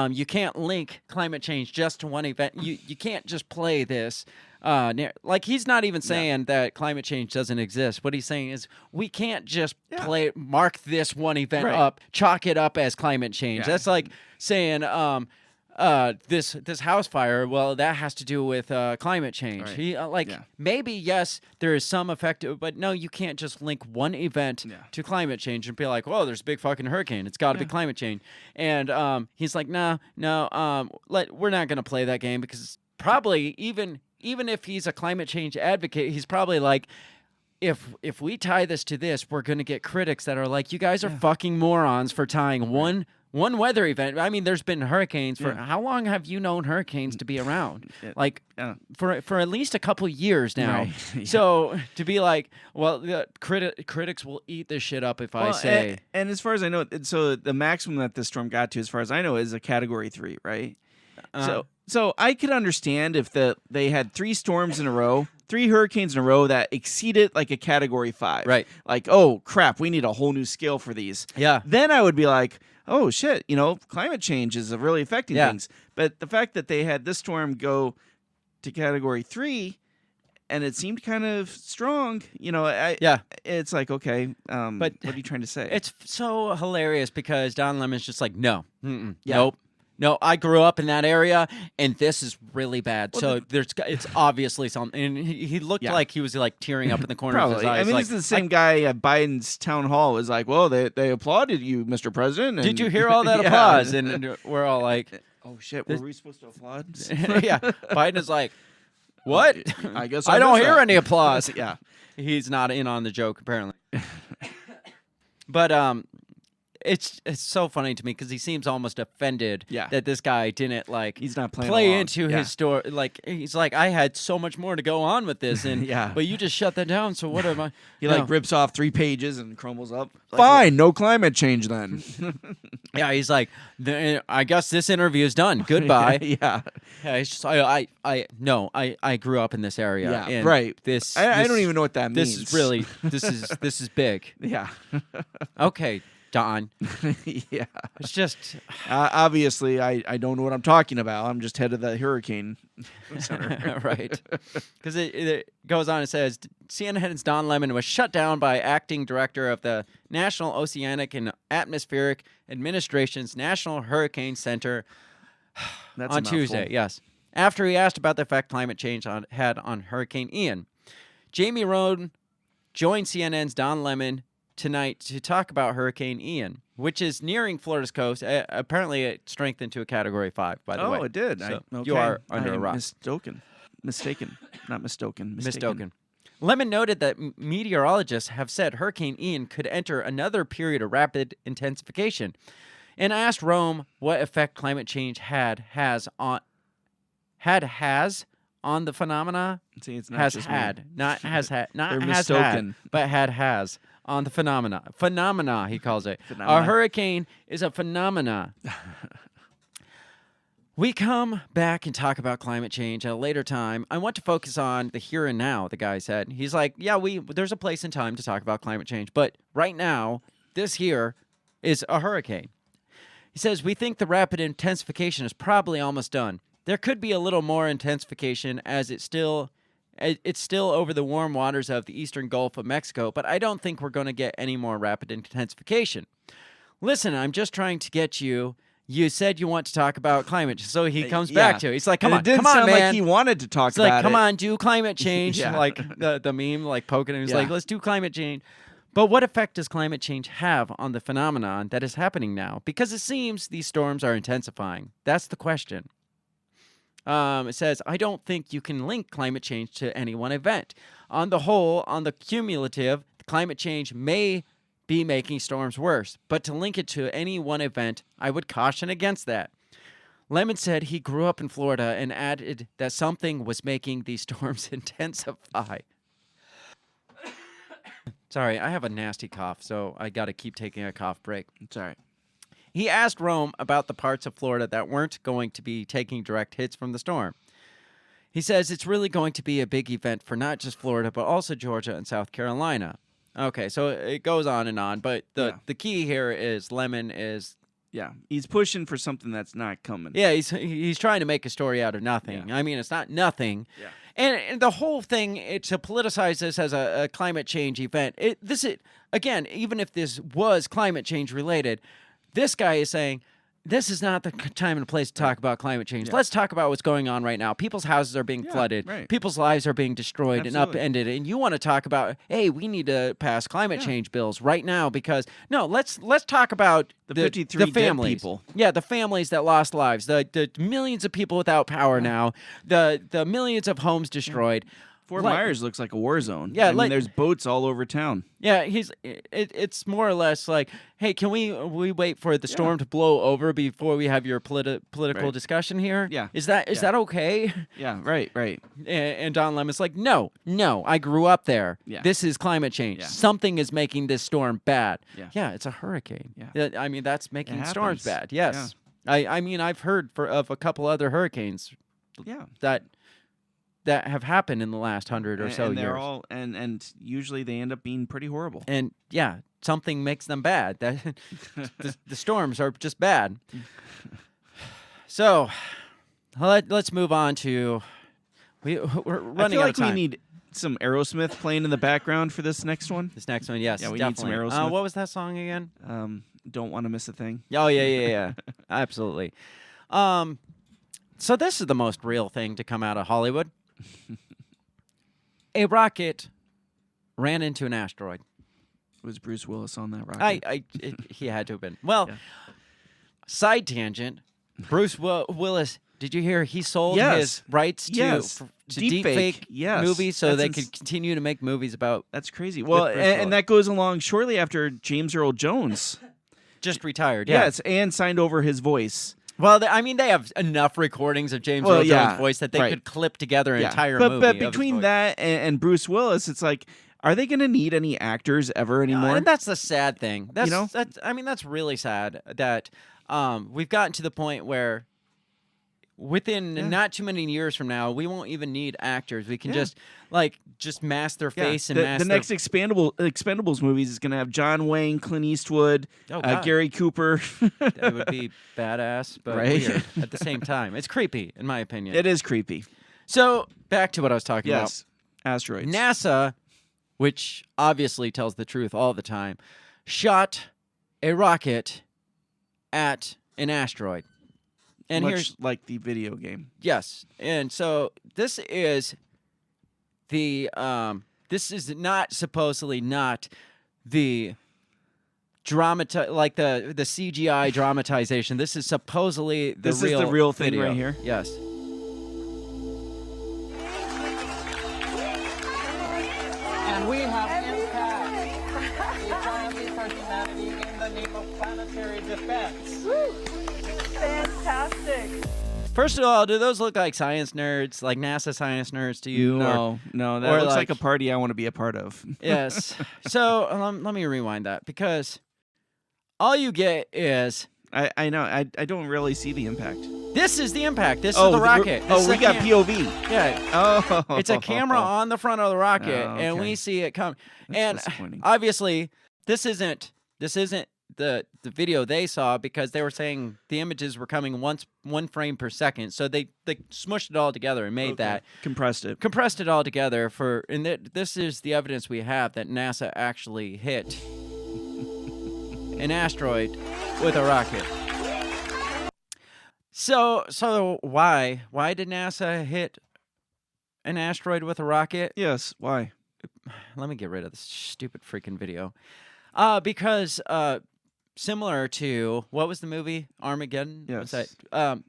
you can't link climate change just to one event. You can't just play this. Like, he's not even saying that climate change doesn't exist. What he's saying is we can't just mark this one event up, chalk it up as climate change. That's like saying this house fire, well, that has to do with climate change. Right. He maybe yes, there is some effect, but no, you can't just link one event to climate change and be like, "Whoa, there's a big fucking hurricane. It's got to be climate change." And he's like, "No, we're not gonna play that game because probably even if he's a climate change advocate, he's probably like." If we tie this to this, we're going to get critics that are like, you guys are fucking morons for tying one weather event. I mean, there's been hurricanes for how long have you known hurricanes to be around? For at least a couple years now. Right. So to be like, well, the critics will eat this shit up if I say. And as far as I know, so the maximum that this storm got to, as far as I know, is a Category 3, right? So I could understand if they had 3 storms in a row, 3 hurricanes in a row that exceeded like a Category 5. Right. Like, oh, crap, we need a whole new scale for these. Yeah. Then I would be like, oh, shit, climate change is really affecting things. But the fact that they had this storm go to Category 3 and it seemed kind of strong, it's like, okay, but what are you trying to say? It's so hilarious because Don Lemon's just like, no, nope. No, I grew up in that area, and this is really bad. So it's obviously something. And he looked like he was like tearing up in the corner of his eyes. I mean, like, this is the same guy at Biden's town hall was like, well, they applauded you, Mr. President. And did you hear all that applause? And we're all like, oh, shit, were we supposed to applaud? Yeah. Biden is like, what? I guess I don't hear any applause. Yeah. He's not in on the joke, apparently. But it's so funny to me because he seems almost offended that this guy didn't he's not playing play along. into his story. Like, he's like, I had so much more to go on with this, and but you just shut that down. So what am I? He rips off 3 pages and crumbles up. Fine, no climate change then. Yeah, he's like, I guess this interview is done. Goodbye. Yeah. It's just I grew up in this area. Yeah, and right. I don't even know what that means. This is really this is big. Yeah. Okay. Don. Yeah. It's just... obviously, I don't know what I'm talking about. I'm just head of the hurricane center. Right. Because it goes on and says, CNN's Don Lemon was shut down by acting director of the National Oceanic and Atmospheric Administration's National Hurricane Center on Tuesday. Yes. After he asked about the effect climate change had on Hurricane Ian. Jamie Rohn joined CNN's Don Lemon tonight to talk about Hurricane Ian, which is nearing Florida's coast. Apparently, it strengthened to a Category 5, by the way. Oh, it did. So you are under a rock. Mistaken. Lemon noted that meteorologists have said Hurricane Ian could enter another period of rapid intensification, and asked Rome what effect climate change has on the phenomena. See, it's not just not has mistaken. but has on the phenomena. Phenomena, he calls it. Phenomena. A hurricane is a phenomena. We come back and talk about climate change at a later time. I want to focus on the here and now, the guy said. He's like, yeah, there's a place and time to talk about climate change, but right now, this here is a hurricane. He says, we think the rapid intensification is probably almost done. There could be a little more intensification as it's still over the warm waters of the eastern Gulf of Mexico, but I don't think we're going to get any more rapid intensification. Listen, I'm just trying to get you. You said you want to talk about climate change. So he comes back to it. He's like, come on, it didn't come on, sound man. like he wanted to talk It's about like, come it. on, do climate change. Yeah. Like the meme, like poking him. He's like, let's do climate change. But what effect does climate change have on the phenomenon that is happening now? Because it seems these storms are intensifying. That's the question. It says, I don't think you can link climate change to any one event. On the whole, on the cumulative, climate change may be making storms worse, but to link it to any one event, I would caution against that. Lemon said he grew up in Florida and added that something was making these storms intensify. Sorry, I have a nasty cough, so I got to keep taking a cough break. It's all right. He asked Rome about the parts of Florida that weren't going to be taking direct hits from the storm. He says it's really going to be a big event for not just Florida, but also Georgia and South Carolina. Okay, so it goes on and on, but the key here is Lemon is he's pushing for something that's not coming. yeah, he's trying to make a story out of nothing. Yeah. I mean, it's not nothing. Yeah. And the whole thing, to politicize this as a climate change event, again, even if this was climate change related, this guy is saying, this is not the time and place to talk about climate change. Yeah. Let's talk about what's going on right now. People's houses are being flooded. Right. People's lives are being destroyed Absolutely. and upended. And you want to talk about, hey, we need to pass climate change bills right now because no, let's talk about The 53 dead families. people. Yeah, the families that lost lives, the millions of people without power now, the millions of homes destroyed. Fort Myers looks like a war zone. Yeah, I mean, there's boats all over town. Yeah, it's more or less like, hey, can we wait for the storm to blow over before we have your political discussion here? Yeah. Is that okay? Yeah, right. And Don Lemon's like, no, I grew up there. Yeah. This is climate change. Yeah. Something is making this storm bad. Yeah. It's a hurricane. Yeah. I mean, that's making It storms happens. bad. Yes. I mean, I've heard of a couple other hurricanes Yeah. that have happened in the last 100 or so and they're years. all and usually they end up being pretty horrible. And yeah, something makes them bad. That the storms are just bad. So let's move on to we're running I feel out like of time. we need some Aerosmith playing in the background for this next one. This next one, yes, Yeah, we need some definitely. Aerosmith. What was that song again? Don't want to miss a thing. Oh yeah, absolutely. So this is the most real thing to come out of Hollywood. A rocket ran into an asteroid. Was Bruce Willis on that rocket? He had to have been. Well, side tangent. Bruce Willis. Did you hear he sold his rights to deepfake movies so they could continue to make movies about? That's crazy. Well, and that goes along shortly after James Earl Jones just retired. Yes, and signed over his voice. Well, I mean, they have enough recordings of James Earl Jones' voice that they could clip together an entire movie. But between that and Bruce Willis, it's like, are they going to need any actors ever anymore? And that's the sad thing. That's really sad that we've gotten to the point where within not too many years from now, we won't even need actors. We can just mask their face and mask the next Expendables movies is going to have John Wayne, Clint Eastwood, Gary Cooper. That would be badass, but weird at the same time. It's creepy, in my opinion. It is creepy. So back to what I was talking about. Yes, asteroids. NASA, which obviously tells the truth all the time, shot a rocket at an asteroid. And much like the video game. Yes. And so this is the this is not supposedly not the the CGI dramatization. This is supposedly This is the real thing video. right here? Yes. And we have impact economy for humanity in the name of planetary defense. Fantastic. First of all, do those look like science nerds, like NASA science nerds to you? No, that looks like a party I want to be a part of. Yes. So let me rewind that because all you get is I know I don't really see the impact. This is the impact. This is the rocket. We got POV. Yeah. Oh, it's a camera on the front of the rocket, and okay. we see it come. That's And disappointing. obviously, this isn't the video they saw because they were saying the images were coming one frame per second. So they smushed it all together and made that. Compressed it all together this is the evidence we have that NASA actually hit an asteroid with a rocket. So why did NASA hit an asteroid with a rocket? Yes, why? Let me get rid of this stupid freaking video. Because similar to what was the movie Armageddon? Yes. Was that,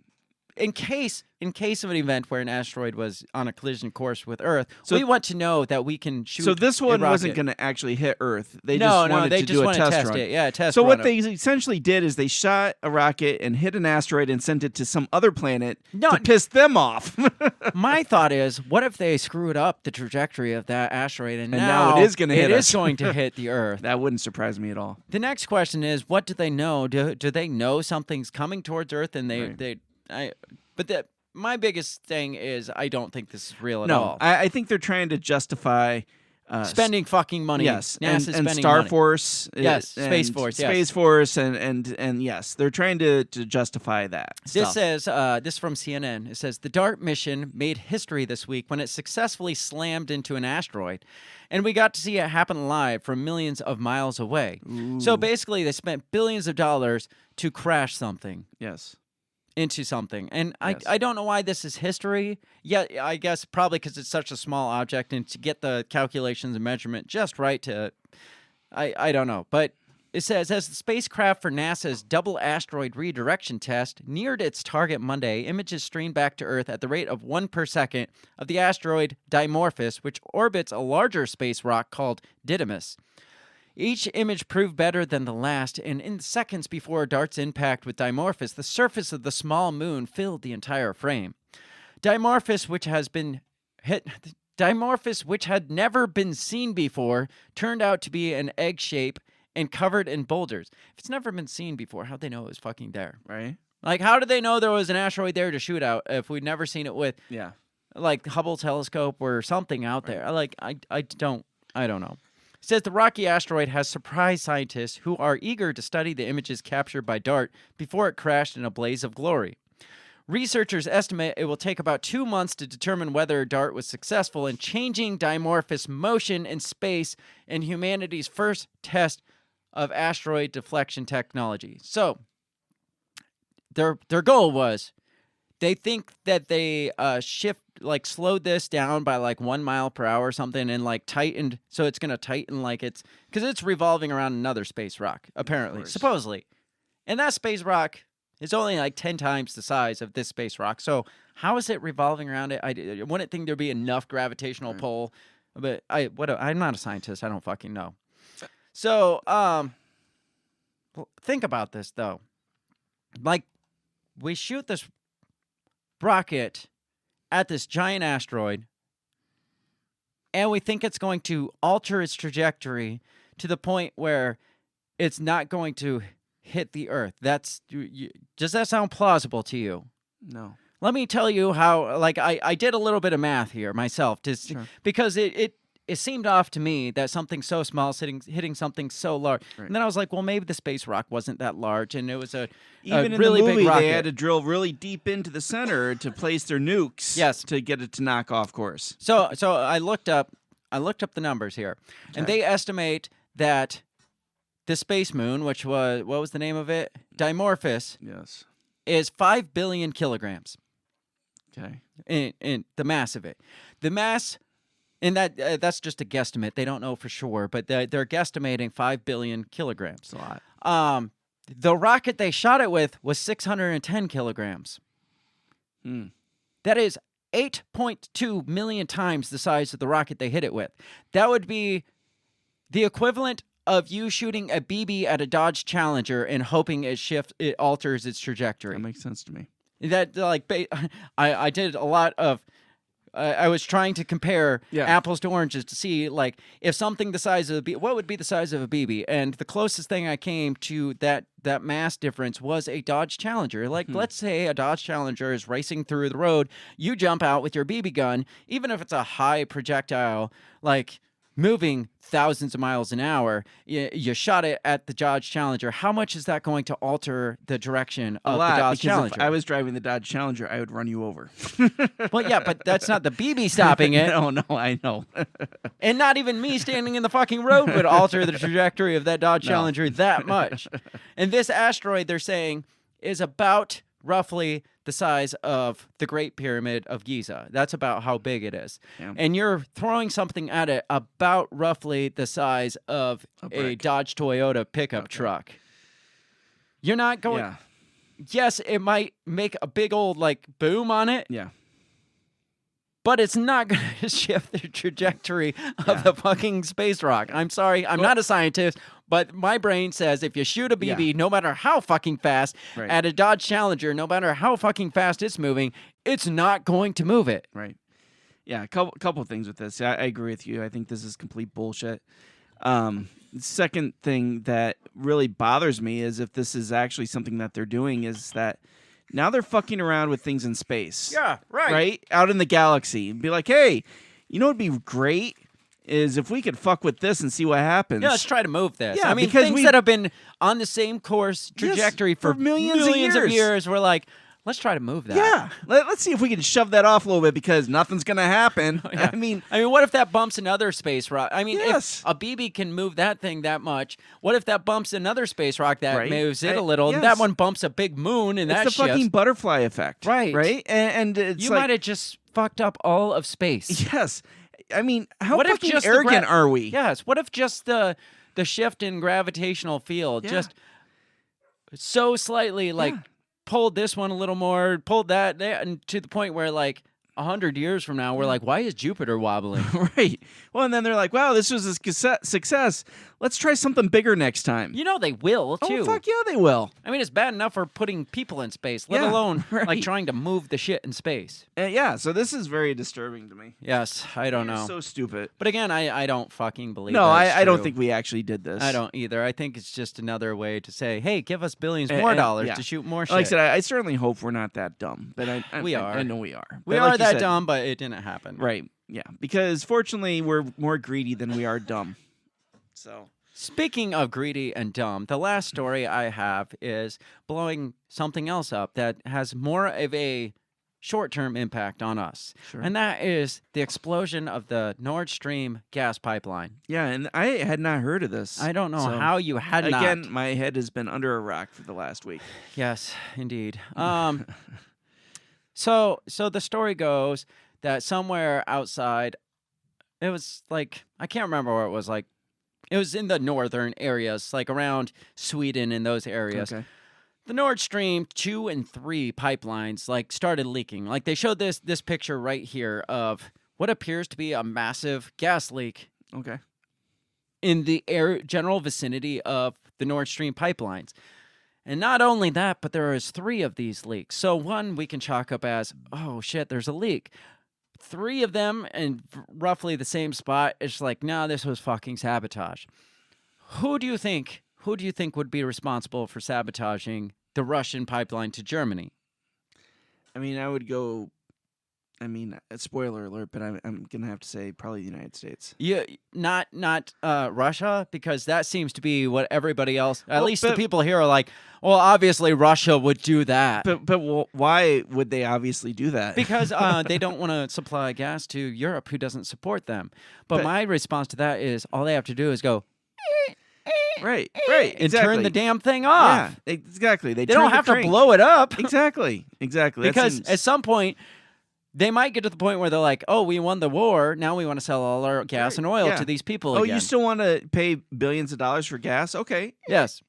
in case of an event where an asteroid was on a collision course with Earth, we want to know that we can shoot. So this one a wasn't rocket. going to actually hit Earth. They No, just no, wanted they to just do a wanted to test test run. it. Yeah, a test So run what of- they essentially did is they shot a rocket and hit an asteroid and sent it to some other planet to piss them off. My thought is, what if they screwed up the trajectory of that asteroid and now it is going to hit It us. is going to hit the Earth. That wouldn't surprise me at all. The next question is, what do they know? Do they know something's coming towards Earth? And my biggest thing is I don't think this is real at all. I think they're trying to justify spending fucking money. Yes, NASA's and spending Star money. Force. Yes, Space Force. Yes. Space Force, and yes, they're trying to justify that. This stuff. says, this from CNN. It says, the DART mission made history this week when it successfully slammed into an asteroid. And we got to see it happen live from millions of miles away. So basically, they spent billions of dollars to crash something. Yes. Into something. And Yes. I don't know why this is history. Yeah, I guess probably because it's such a small object and to get the calculations and measurement just right to... I don't know. But it says, as the spacecraft for NASA's double asteroid redirection test neared its target Monday, images streamed back to Earth at the rate of 1 per second of the asteroid Dimorphos, which orbits a larger space rock called Didymos. Each image proved better than the last, and in seconds before DART's impact with Dimorphos, the surface of the small moon filled the entire frame. Dimorphos, which had never been seen before, turned out to be an egg shape and covered in boulders. If it's never been seen before, how'd they know it was fucking there? Right? Like, how did they know there was an asteroid there to shoot out if we'd never seen it with, Yeah. like, Hubble telescope or something out there? Like, I don't know. It says the rocky asteroid has surprised scientists who are eager to study the images captured by DART before it crashed in a blaze of glory. Researchers estimate it will take about 2 months to determine whether DART was successful in changing Dimorphos' motion in space in humanity's first test of asteroid deflection technology. So, their goal was, they think that they slowed this down by like 1 mile per hour or something and like tightened. So it's going to tighten because it's revolving around another space rock, apparently, supposedly. And that space rock is only like 10 times the size of this space rock. So how is it revolving around it? I wouldn't think there'd be enough gravitational pull, but I'm not a scientist. I don't fucking know. So, think about this though. Like, we shoot this rocket at this giant asteroid, and we think it's going to alter its trajectory to the point where it's not going to hit the Earth. Does that sound plausible to you? No. Let me tell you how. Like, I did a little bit of math here myself, because it seemed off to me that something so small hitting something so large. Right. And then I was like, well, maybe the space rock wasn't that large, and it was even in really the movie, big rocket. they had to drill really deep into the center to place their nukes. Yes. To get it to knock off course. So I looked up the numbers here, and they estimate that the space moon, which was, what was the name of it? Dimorphos. Yes. Is 5 billion kilograms. Okay. In the mass of it. The mass. And that's just a guesstimate. They don't know for sure, but they're guesstimating 5 billion kilograms. That's a lot. The rocket they shot it with was 610 kilograms. That is 8.2 million times the size of the rocket they hit it with. That would be the equivalent of you shooting a BB at a Dodge Challenger and hoping it alters its trajectory. That makes sense to me. That I did a lot of. I was trying to compare apples to oranges to see, like, if something the size of what would be the size of a BB, and the closest thing I came to that mass difference was a Dodge Challenger. Like, let's say a Dodge Challenger is racing through the road, you jump out with your BB gun, even if it's a high projectile, like moving thousands of miles an hour, you shot it at the Dodge Challenger. How much is that going to alter the direction of the Dodge Challenger? If I was driving the Dodge Challenger, I would run you over. Well, yeah, but that's not the BB stopping it. No, I know. And not even me standing in the fucking road would alter the trajectory of that Dodge Challenger that much. And this asteroid, they're saying, is about roughly the size of the Great Pyramid of Giza. That's about how big it is. Yeah. And you're throwing something at it about roughly the size of a Dodge Toyota pickup truck. You're not going... Yeah. Yes, it might make a big old, like, boom on it. Yeah. But it's not going to shift the trajectory of the fucking space rock. I'm sorry. I'm not a scientist, but my brain says if you shoot a BB, no matter how fucking fast, at a Dodge Challenger, no matter how fucking fast it's moving, it's not going to move it. Right. Yeah, a couple of things with this. I agree with you. I think this is complete bullshit. Second thing that really bothers me is if this is actually something that they're doing is that now they're fucking around with things in space. Yeah, right. Right? Out in the galaxy. And be like, hey, you know what would be great is if we could fuck with this and see what happens. Yeah, let's try to move this. Yeah, I mean, because things we- that have been on the same course trajectory for millions of years. we're like, let's try to move that. Yeah, let's see if we can shove that off a little bit because nothing's gonna happen. Yeah. I mean, what if that bumps another space rock? I mean, Yes. if a BB can move that thing that much, what if that bumps another space rock that Right. moves it a little, and Yes. that one bumps a big moon, and that it's the shifts? fucking butterfly effect, Right. Right, and it's You like, might have just fucked up all of space. yes. I mean, how What if fucking just the arrogant are we? Yes. What if just the shift in gravitational field Yeah. just so slightly like pulled this one a little more, pulled that there, and to the point where like 100 years from now, we're like, why is Jupiter wobbling? Right. Well, and then they're like, wow, this was a success. Let's try something bigger next time. You know they will too. Oh, fuck yeah, they will. I mean, it's bad enough for putting people in space, let Yeah, alone right. like trying to move the shit in space. Yeah, so this is very disturbing to me. Yes, I don't It's know. so stupid. But again, I don't fucking believe. No, that's I don't true. think we actually did this. I don't either. I think it's just another way to say, hey, give us billions And- more and- dollars yeah. to shoot more shit. Like I said, I certainly hope we're not that dumb. But I We are. I know we are. we But are like you that said- dumb, but it didn't happen. Right. Yeah. Because fortunately, we're more greedy than we are dumb. So. Speaking of greedy and dumb, the last story I have is blowing something else up that has more of a short-term impact on us. Sure. And that is the explosion of the Nord Stream gas pipeline. Yeah, and I had not heard of this. I don't know So, how you had Again, not. my head has been under a rock for the last week. Yes, indeed. So the story goes that somewhere outside, it was like, I can't remember where it was, like it was in the northern areas, like around Sweden and those areas. Okay. The Nord Stream 2 and 3 pipelines like started leaking. Like they showed this picture right here of what appears to be a massive gas leak Okay. in the general vicinity of the Nord Stream pipelines. And not only that, but there is 3 of these leaks. So one we can chalk up as, oh shit, there's a leak. 3 of them in roughly the same spot. It's like, nah, this was fucking sabotage. Who do you think would be responsible for sabotaging the Russian pipeline to Germany? I mean, I would go. I mean, spoiler alert, but I'm gonna have to say probably the United States. Yeah, not Russia, because that seems to be what everybody else, at Well, least the but- people here, are like. Well, obviously Russia would do that But why would they obviously do that? because they don't want to supply gas to Europe, who doesn't support them. But But- my response to that is all they have to do is go right, and exactly. turn the damn thing off. Yeah, exactly. They don't have to blow it up Exactly. That because seems- at some point. They might get to the point where they're like, "Oh, we won the war. Now we want to sell all our gas and oil yeah. to these people oh, again." you still want to pay billions of dollars for gas? Okay. Yes.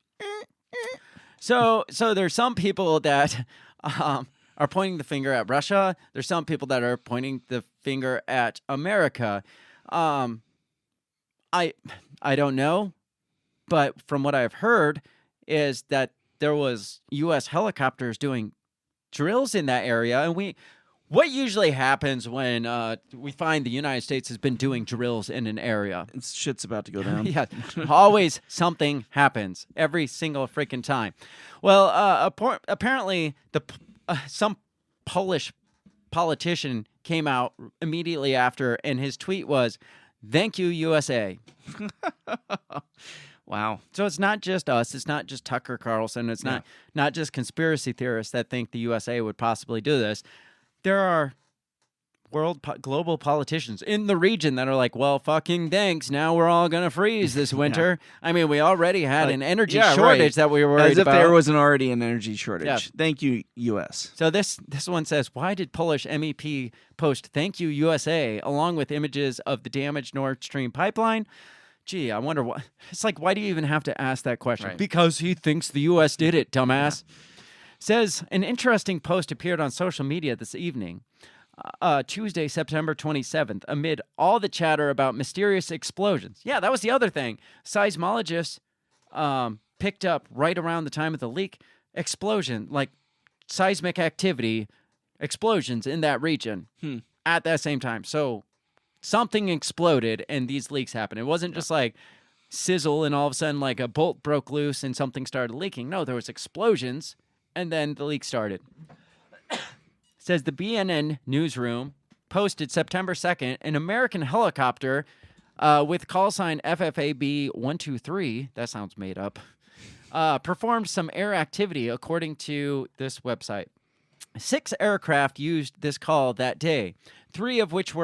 So there's some people that are pointing the finger at Russia. There's some people that are pointing the finger at America. I don't know, but from what I've heard is that there was U.S. helicopters doing drills in that area, and what usually happens when we find the United States has been doing drills in an area? Shit's about to go down. Yeah, always something happens every single freaking time. Well, apparently some Polish politician came out immediately after, and his tweet was, "Thank you, USA." Wow. So it's not just us. It's not just Tucker Carlson. It's not just conspiracy theorists that think the USA would possibly do this. There are global politicians in the region that are like, well, fucking thanks. Now we're all going to freeze this winter. I mean, we already had an energy shortage that we were worried As if about. there wasn't already an energy shortage. Yeah. Thank you, U.S. So this one says, why did Polish MEP post "Thank you, USA" along with images of the damaged Nord Stream pipeline? Gee, I wonder why. It's like, why do you even have to ask that question? Right. Because he thinks the U.S. did it, dumbass. Says an interesting post appeared on social media this evening, Tuesday, September 27th, amid all the chatter about mysterious explosions. Yeah, that was the other thing. Seismologists picked up right around the time of the leak explosion, like seismic activity, explosions in that region at that same time. So something exploded and these leaks happened. It wasn't just like sizzle and all of a sudden like a bolt broke loose and something started leaking. No, there was explosions. And then the leak started. Says the BNN newsroom posted September 2nd, an American helicopter with call sign FFAB123, that sounds made up, performed some air activity according to this website. 6 aircraft used this call that day, 3 of which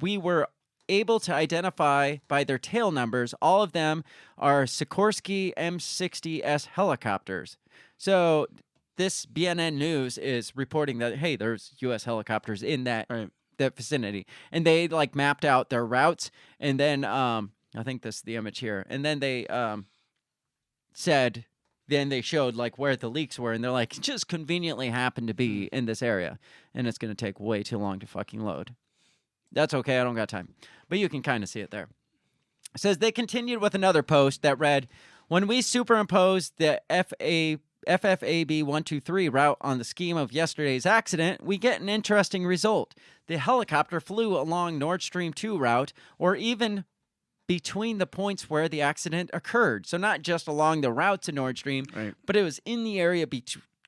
we were able to identify by their tail numbers. All of them are Sikorsky M60S helicopters. So this BNN News is reporting that, hey, there's U.S. helicopters in that vicinity. And they, like, mapped out their routes. And then, I think this is the image here. And then they then they showed, like, where the leaks were. And they're like, just conveniently happened to be in this area. And it's going to take way too long to fucking load. That's okay. I don't got time. But you can kind of see it there. It says they continued with another post that read, when we superimposed the FFAB123 route on the scheme of yesterday's accident, we get an interesting result. The helicopter flew along Nord Stream 2 route, or even between the points where the accident occurred. So not just along the route to Nord Stream, but it was in the area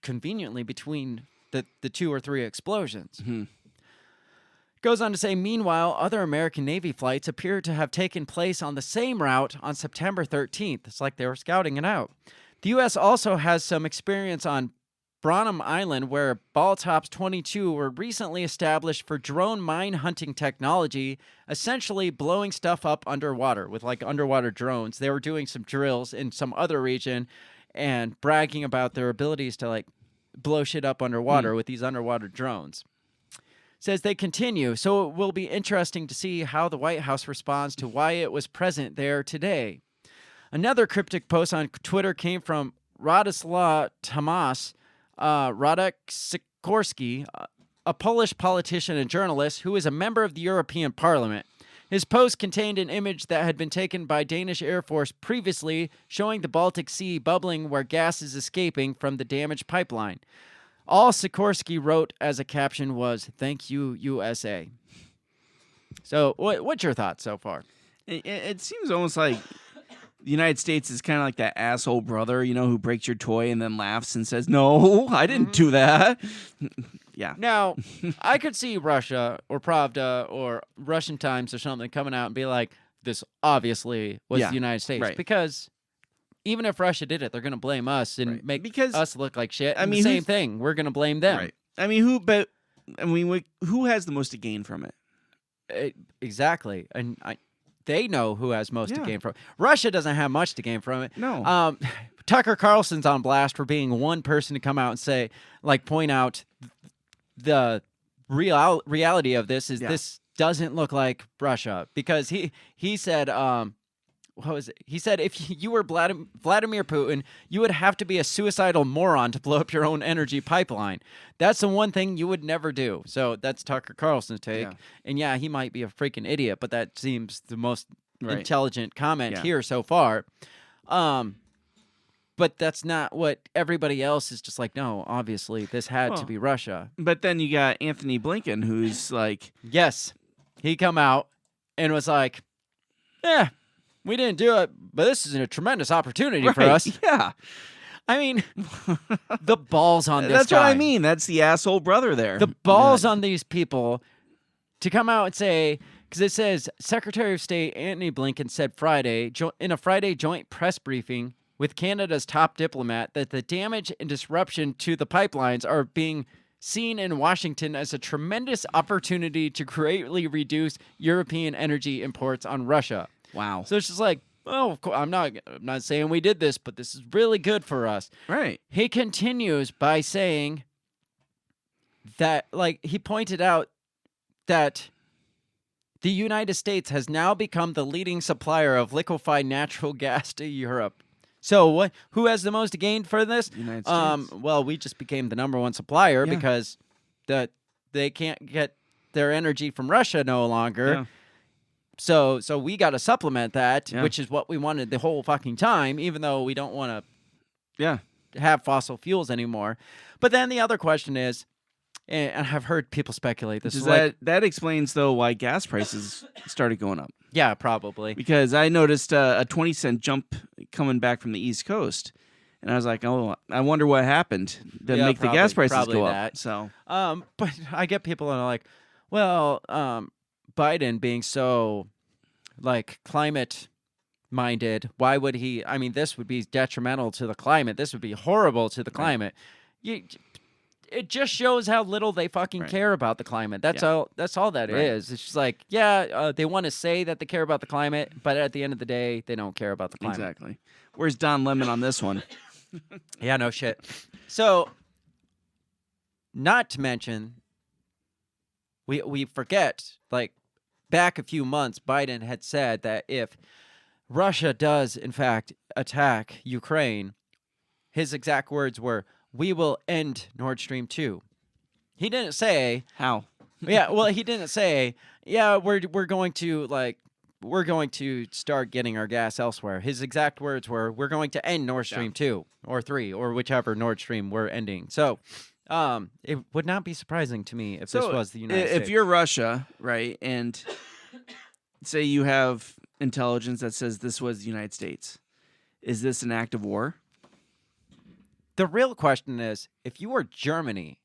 conveniently between the 2 or 3 explosions. Mm-hmm. Goes on to say, meanwhile, other American Navy flights appear to have taken place on the same route on September 13th. It's like they were scouting it out. The U.S. also has some experience on Branham Island, where Balltops 22 were recently established for drone mine hunting technology, essentially blowing stuff up underwater with, like, underwater drones. They were doing some drills in some other region and bragging about their abilities to, like, blow shit up underwater with these underwater drones. Says they continue, so it will be interesting to see how the White House responds to why it was present there today. Another cryptic post on Twitter came from Radoslaw Tomasz Radek Sikorsky, a Polish politician and journalist who is a member of the European Parliament. His post contained an image that had been taken by Danish Air Force previously, showing the Baltic Sea bubbling where gas is escaping from the damaged pipeline. All Sikorsky wrote as a caption was, "Thank you, USA." So what's your thoughts so far? It seems almost like the United States is kind of like that asshole brother, you know, who breaks your toy and then laughs and says, "No, I didn't do that." Yeah. Now, I could see Russia or Pravda or Russian Times or something coming out and be like, this obviously was the United States. Right. Because even if Russia did it, they're going to blame us and make us look like shit. I mean, the same thing. We're going to blame them. Right. I mean, who has the most to gain from it? Exactly. And they know who has most to gain from it. Russia doesn't have much to gain from it. No. Tucker Carlson's on blast for being one person to come out and say, like, point out the reality of this is this doesn't look like Russia. Because he said, what was it? He said, if you were Vladimir Putin, you would have to be a suicidal moron to blow up your own energy pipeline. That's the one thing you would never do. So that's Tucker Carlson's take. Yeah. And yeah, he might be a freaking idiot, but that seems the most intelligent comment here so far. But that's not what everybody else is just like, no, obviously this had to be Russia. But then you got Anthony Blinken, who's like... Yes. He come out and was like, we didn't do it, but this is a tremendous opportunity for us. Yeah. I mean, the balls on this That's guy. what I mean. That's the asshole brother there. The balls on these people to come out and say, because it says, Secretary of State Antony Blinken said Friday, in a Friday joint press briefing with Canada's top diplomat, that the damage and disruption to the pipelines are being seen in Washington as a tremendous opportunity to greatly reduce European energy imports on Russia. Wow. So it's just like, oh, I'm not saying we did this, but this is really good for us. Right. He continues by saying that, like, he pointed out that the United States has now become the leading supplier of liquefied natural gas to Europe. So who has the most gained for this? United States. Well, we just became the #1 supplier because they can't get their energy from Russia no longer. Yeah. So we got to supplement that, which is what we wanted the whole fucking time, even though we don't want to have fossil fuels anymore. But then the other question is, and I've heard people speculate this. That explains, though, why gas prices started going up. Yeah, probably. Because I noticed a 20-cent jump coming back from the East Coast. And I was like, oh, I wonder what happened to make the gas prices go up. So, but I get people that are like, well, Biden being so like climate minded, why would he? I mean, this would be detrimental to the climate. This would be horrible to the climate. It just shows how little they fucking care about the climate. That's all. That's all that is. It's just like, they want to say that they care about the climate, but at the end of the day, they don't care about the climate. Exactly. Where's Don Lemon on this one? Yeah, no shit. So, not to mention, we forget, like, back a few months, Biden had said that if Russia does, in fact, attack Ukraine, his exact words were, "We will end Nord Stream 2." He didn't say how. Yeah, well, he didn't say, "Yeah, we're going to start getting our gas elsewhere." His exact words were, "We're going to end Nord Stream 2 or 3 or whichever Nord Stream we're ending." So, it would not be surprising to me if this was the United States. If you're Russia, right, and say you have intelligence that says this was the United States, is this an act of war? The real question is, if you were Germany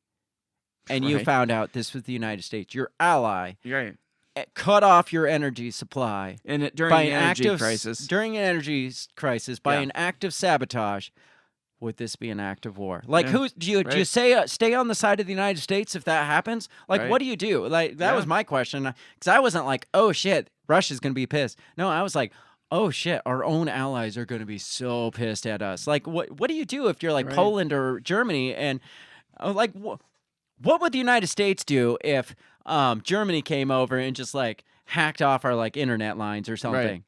and you found out this was the United States, your ally, cut off your energy supply and during an energy crisis, by an act of sabotage, would this be an act of war? Like, do you say stay on the side of the United States if that happens? Like, what do you do? Like, that was my question, because I wasn't like, oh shit, Russia's gonna be pissed. No, I was like, oh shit, our own allies are going to be so pissed at us. Like, what do you do if you're like Poland or Germany? And like, what would the United States do if Germany came over and just like hacked off our like internet lines or something?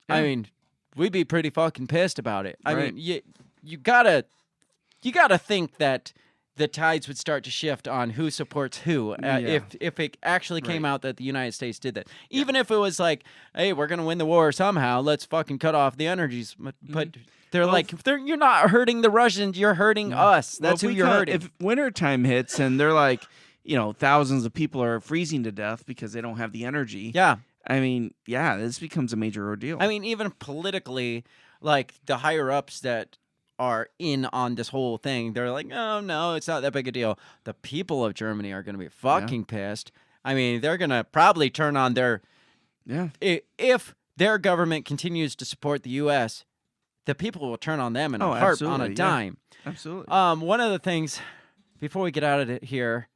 I mean, we'd be pretty fucking pissed about it. I mean, you gotta think that the tides would start to shift on who supports who if it actually came out that the United States did that. Even if it was like, hey, we're going to win the war somehow, let's fucking cut off the energies. But they're you're not hurting the Russians, you're hurting us. That's who you're hurting. If wintertime hits and they're like, thousands of people are freezing to death because they don't have the energy. Yeah. I mean, this becomes a major ordeal. I mean, even politically, like the higher ups that are in on this whole thing, they're like, oh no, it's not that big a deal. The people of Germany are going to be fucking pissed. I mean, they're going to probably turn on their if their government continues to support the U.S., the people will turn on them in a heart, on a dime. Absolutely. One of the things before we get out of it here,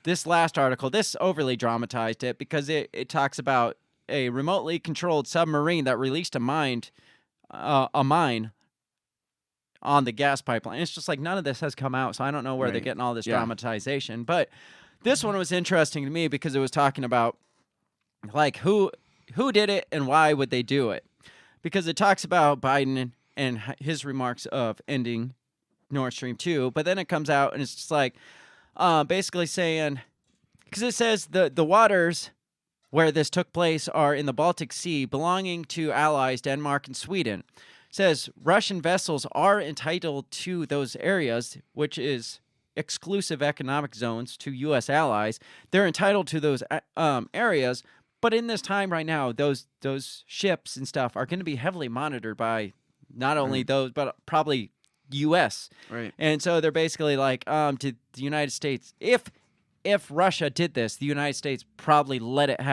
this last article, this overly dramatized it because it talks about a remotely controlled submarine that released a mine on the gas pipeline. It's just like none of this has come out, so I don't know where they're getting all this dramatization. But this one was interesting to me because it was talking about like who did it and why would they do it? Because it talks about Biden and his remarks of ending Nord Stream 2, but then it comes out and it's just like basically saying, because it says the waters where this took place are in the Baltic Sea, belonging to allies Denmark and Sweden. Says Russian vessels are entitled to those areas, which is exclusive economic zones to U.S. allies. They're entitled to those areas, but in this time right now, those ships and stuff are going to be heavily monitored by not only those, but probably U.S. Right. And so they're basically like, to the United States, if Russia did this, the United States probably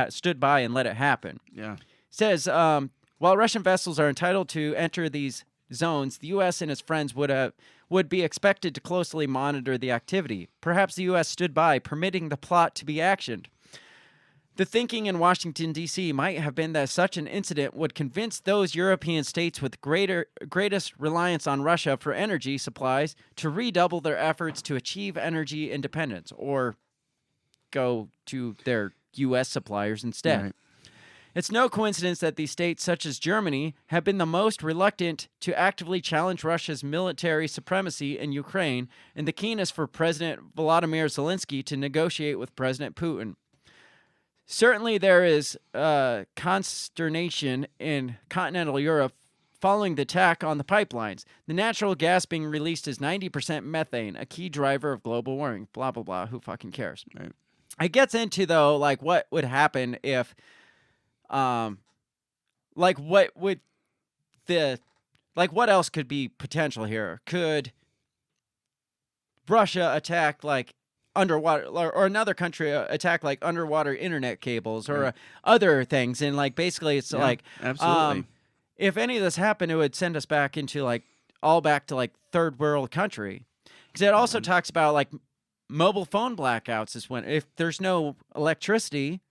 stood by and let it happen. Yeah. Says, while Russian vessels are entitled to enter these zones, the U.S. and its friends would be expected to closely monitor the activity. Perhaps the U.S. stood by, permitting the plot to be actioned. The thinking in Washington, D.C. might have been that such an incident would convince those European states with greatest reliance on Russia for energy supplies to redouble their efforts to achieve energy independence or go to their U.S. suppliers instead. Right. It's no coincidence that these states, such as Germany, have been the most reluctant to actively challenge Russia's military supremacy in Ukraine and the keenest for President Volodymyr Zelensky to negotiate with President Putin. Certainly there is consternation in continental Europe following the attack on the pipelines. The natural gas being released is 90% methane, a key driver of global warming. Blah, blah, blah. Who fucking cares? Right. It gets into, though, like what would happen if... like what else could be potential here? Could Russia attack like underwater, or another country attack like underwater internet cables or other things, and like basically it's like absolutely. If any of this happened, it would send us back into like back to like third world country, because it also talks about like mobile phone blackouts is when if there's no electricity.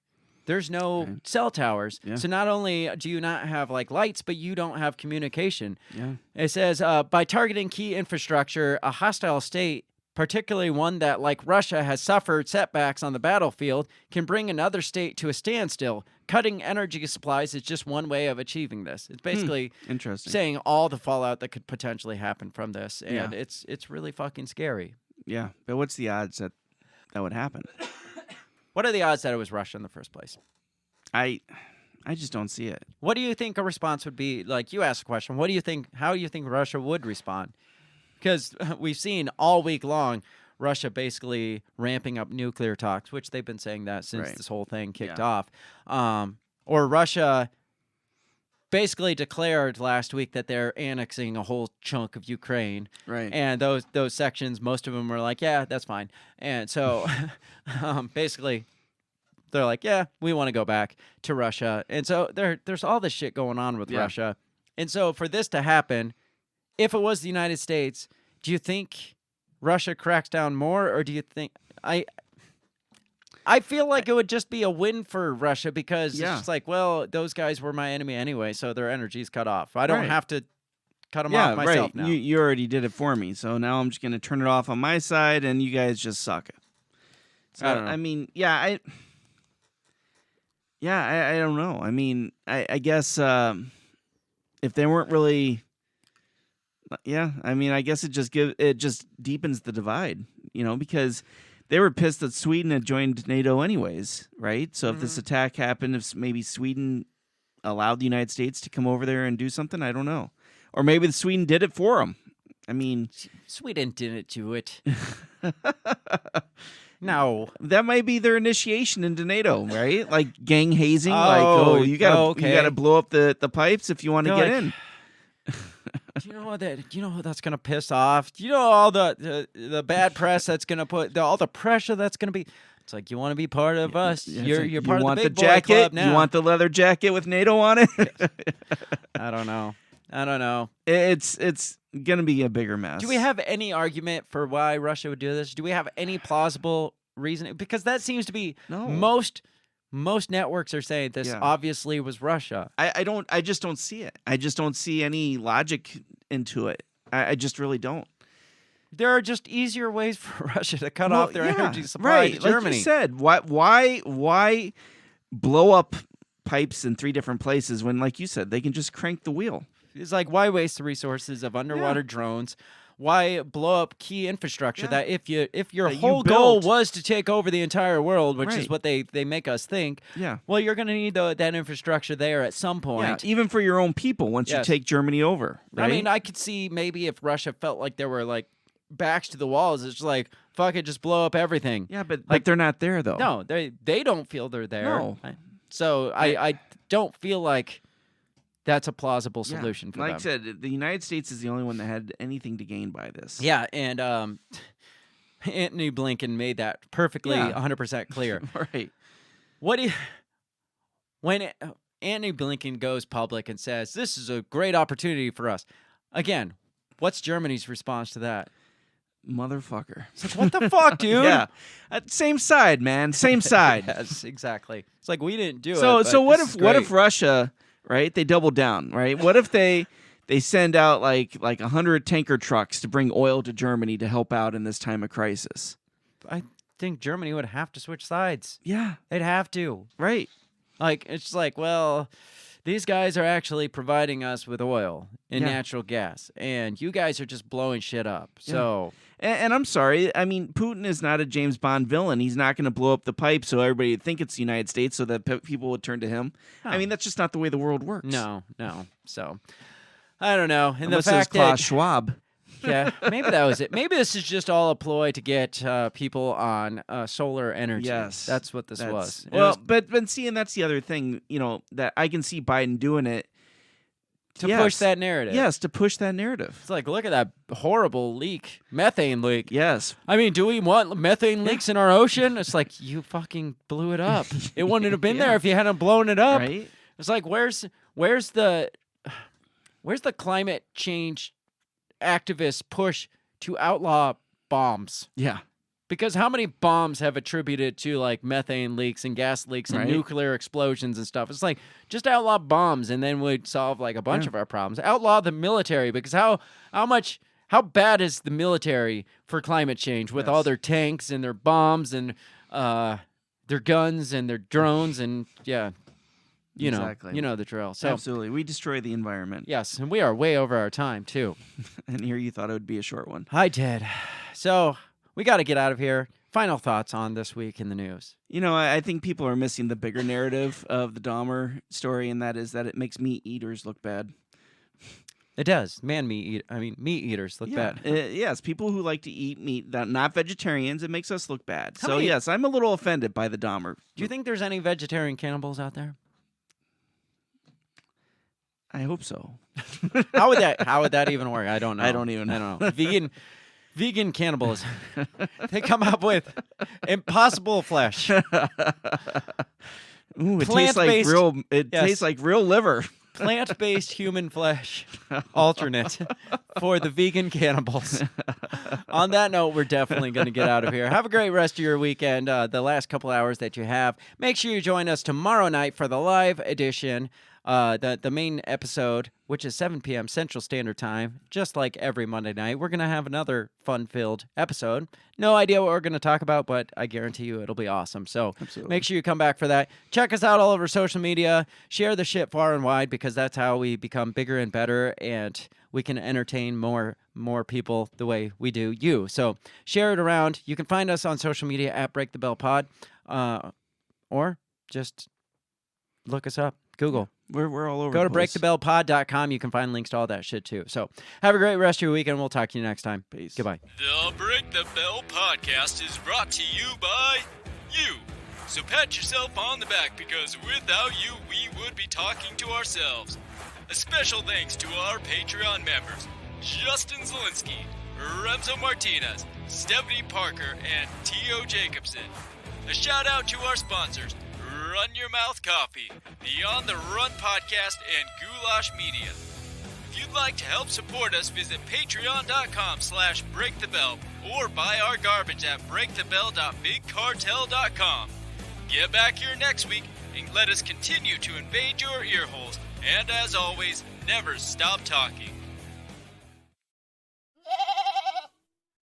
There's no cell towers. Yeah. So not only do you not have like lights, but you don't have communication. Yeah. It says, by targeting key infrastructure, a hostile state, particularly one that, like Russia, has suffered setbacks on the battlefield, can bring another state to a standstill. Cutting energy supplies is just one way of achieving this. It's basically Interesting. saying all the fallout that could potentially happen from this. And it's really fucking scary. Yeah. But what's the odds that would happen? What are the odds that it was Russia in the first place? I just don't see it. What do you think a response would be? Like, you asked a question. What do you think? How do you think Russia would respond? Because we've seen all week long Russia basically ramping up nuclear talks, which they've been saying that since this whole thing kicked off. Or Russia basically declared last week that they're annexing a whole chunk of Ukraine. Right. And those sections, most of them were like, yeah, that's fine. And so basically they're like, yeah, we want to go back to Russia. And so there's all this shit going on with Russia. And so for this to happen, if it was the United States, do you think Russia cracks down more, or do you think I feel like it would just be a win for Russia, because it's just like, well, those guys were my enemy anyway, so their energy's cut off. I don't have to cut them off myself now. You already did it for me, so now I'm just going to turn it off on my side, and you guys just suck. So, I don't know. I mean, I don't know. I mean, I guess if they weren't really, I mean, I guess it just deepens the divide, because they were pissed that Sweden had joined NATO anyways, right? So if this attack happened, if maybe Sweden allowed the United States to come over there and do something, I don't know. Or maybe Sweden did it for them. I mean, Sweden didn't do it. No. That might be their initiation into NATO, right? Like gang hazing, you gotta blow up the pipes if you want to get in. Do you know who that's gonna piss off? Do you know all the bad press that's gonna put all the pressure that's gonna be? It's like, you want to be part of us. You're part of the big boy club now. You want the leather jacket with NATO on it? I don't know. It's gonna be a bigger mess. Do we have any argument for why Russia would do this? Do we have any plausible reason? Because that seems to be most networks are saying this obviously was Russia. I just don't see it. I just don't see any logic into it. I just really don't. There are just easier ways for Russia to cut off their energy supply to Germany. Like you said, why blow up pipes in 3 different places when, like you said, they can just crank the wheel? It's like, why waste the resources of underwater drones? Why blow up key infrastructure that if your whole goal was to take over the entire world, which is what they make us think, well, you're going to need that infrastructure there at some point. Even for your own people once you take Germany over. Right? I mean, I could see maybe if Russia felt like there were like backs to the walls, it's like, fuck it, just blow up everything. Yeah, but they're not there, though. No, they don't feel they're there. No. So I don't feel like that's a plausible solution for them. Like I said, the United States is the only one that had anything to gain by this. Yeah, and Antony Blinken made that perfectly 100% clear. Right. When Antony Blinken goes public and says, this is a great opportunity for us, again, what's Germany's response to that? Motherfucker. It's like, what the fuck, dude? Same side, man. Same side. Yes, exactly. It's like, we didn't do it. So what if Russia, right? They double down, right? What if they send out like 100 tanker trucks to bring oil to Germany to help out in this time of crisis? I think Germany would have to switch sides. Yeah. They'd have to. Right. Like, it's like, well, these guys are actually providing us with oil and natural gas, and you guys are just blowing shit up. So, and I'm sorry, I mean, Putin is not a James Bond villain. He's not going to blow up the pipe so everybody would think it's the United States so that people would turn to him. No. I mean, that's just not the way the world works. No. So, I don't know. And unless the fact it's Klaus Schwab. Yeah, maybe that was it. Maybe this is just all a ploy to get people on solar energy. Yes. That's what this was. Well, but see, and that's the other thing, that I can see Biden doing it to push that narrative. Yes, to push that narrative. It's like, look at that horrible leak, methane leak. Yes. I mean, do we want methane leaks in our ocean? It's like, you fucking blew it up. It wouldn't have been there if you hadn't blown it up. Right? It's like, where's the climate change activists push to outlaw bombs? Yeah. Because how many bombs have attributed to like methane leaks and gas leaks and nuclear explosions and stuff? It's like, just outlaw bombs and then we'd solve like a bunch of our problems. Outlaw the military, because how bad is the military for climate change with all their tanks and their bombs and their guns and their drones and you know the drill. So absolutely, we destroy the environment. Yes, and we are way over our time too. And here you thought it would be a short one. I did. So we got to get out of here. Final thoughts on this week in the news. You know, I think people are missing the bigger narrative of the Dahmer story, and that is that it makes meat eaters look bad. It does. Meat eaters look bad. Yes, people who like to eat meat, not vegetarians, it makes us look bad. How many- yes, I'm a little offended by the Dahmer. Do you think there's any vegetarian cannibals out there? I hope so. How would that even work? I don't know. I don't even know. Vegan cannibals. They come up with impossible flesh. Ooh, it tastes like real. Tastes like real liver. Plant-based human flesh alternate for the vegan cannibals. On that note, we're definitely going to get out of here. Have a great rest of your weekend. The last couple hours that you have. Make sure you join us tomorrow night for the live edition. The main episode, which is 7 p.m. Central Standard Time, just like every Monday night. We're going to have another fun-filled episode. No idea what we're going to talk about, but I guarantee you it'll be awesome. So make sure you come back for that. Check us out all over social media. Share the shit far and wide, because that's how we become bigger and better, and we can entertain more people the way we do you. So share it around. You can find us on social media at Break the Bell Pod, or just look us up. Google. We're all over. Go to the place. breakthebellpod.com. You can find links to all that shit too. So have a great rest of your weekend. We'll talk to you next time. Peace. Goodbye. The Break the Bell podcast is brought to you by you. So pat yourself on the back, because without you, we would be talking to ourselves. A special thanks to our Patreon members, Justin Zielinski, Remzo Martinez, Stephanie Parker, and T.O. Jacobson. A shout out to our sponsors, Run Your Mouth Coffee, the On the Run podcast, and Goulash Media. If you'd like to help support us, visit patreon.com/breakthebell or buy our garbage at breakthebell.bigcartel.com. Get back here next week and let us continue to invade your ear holes. And as always, never stop talking.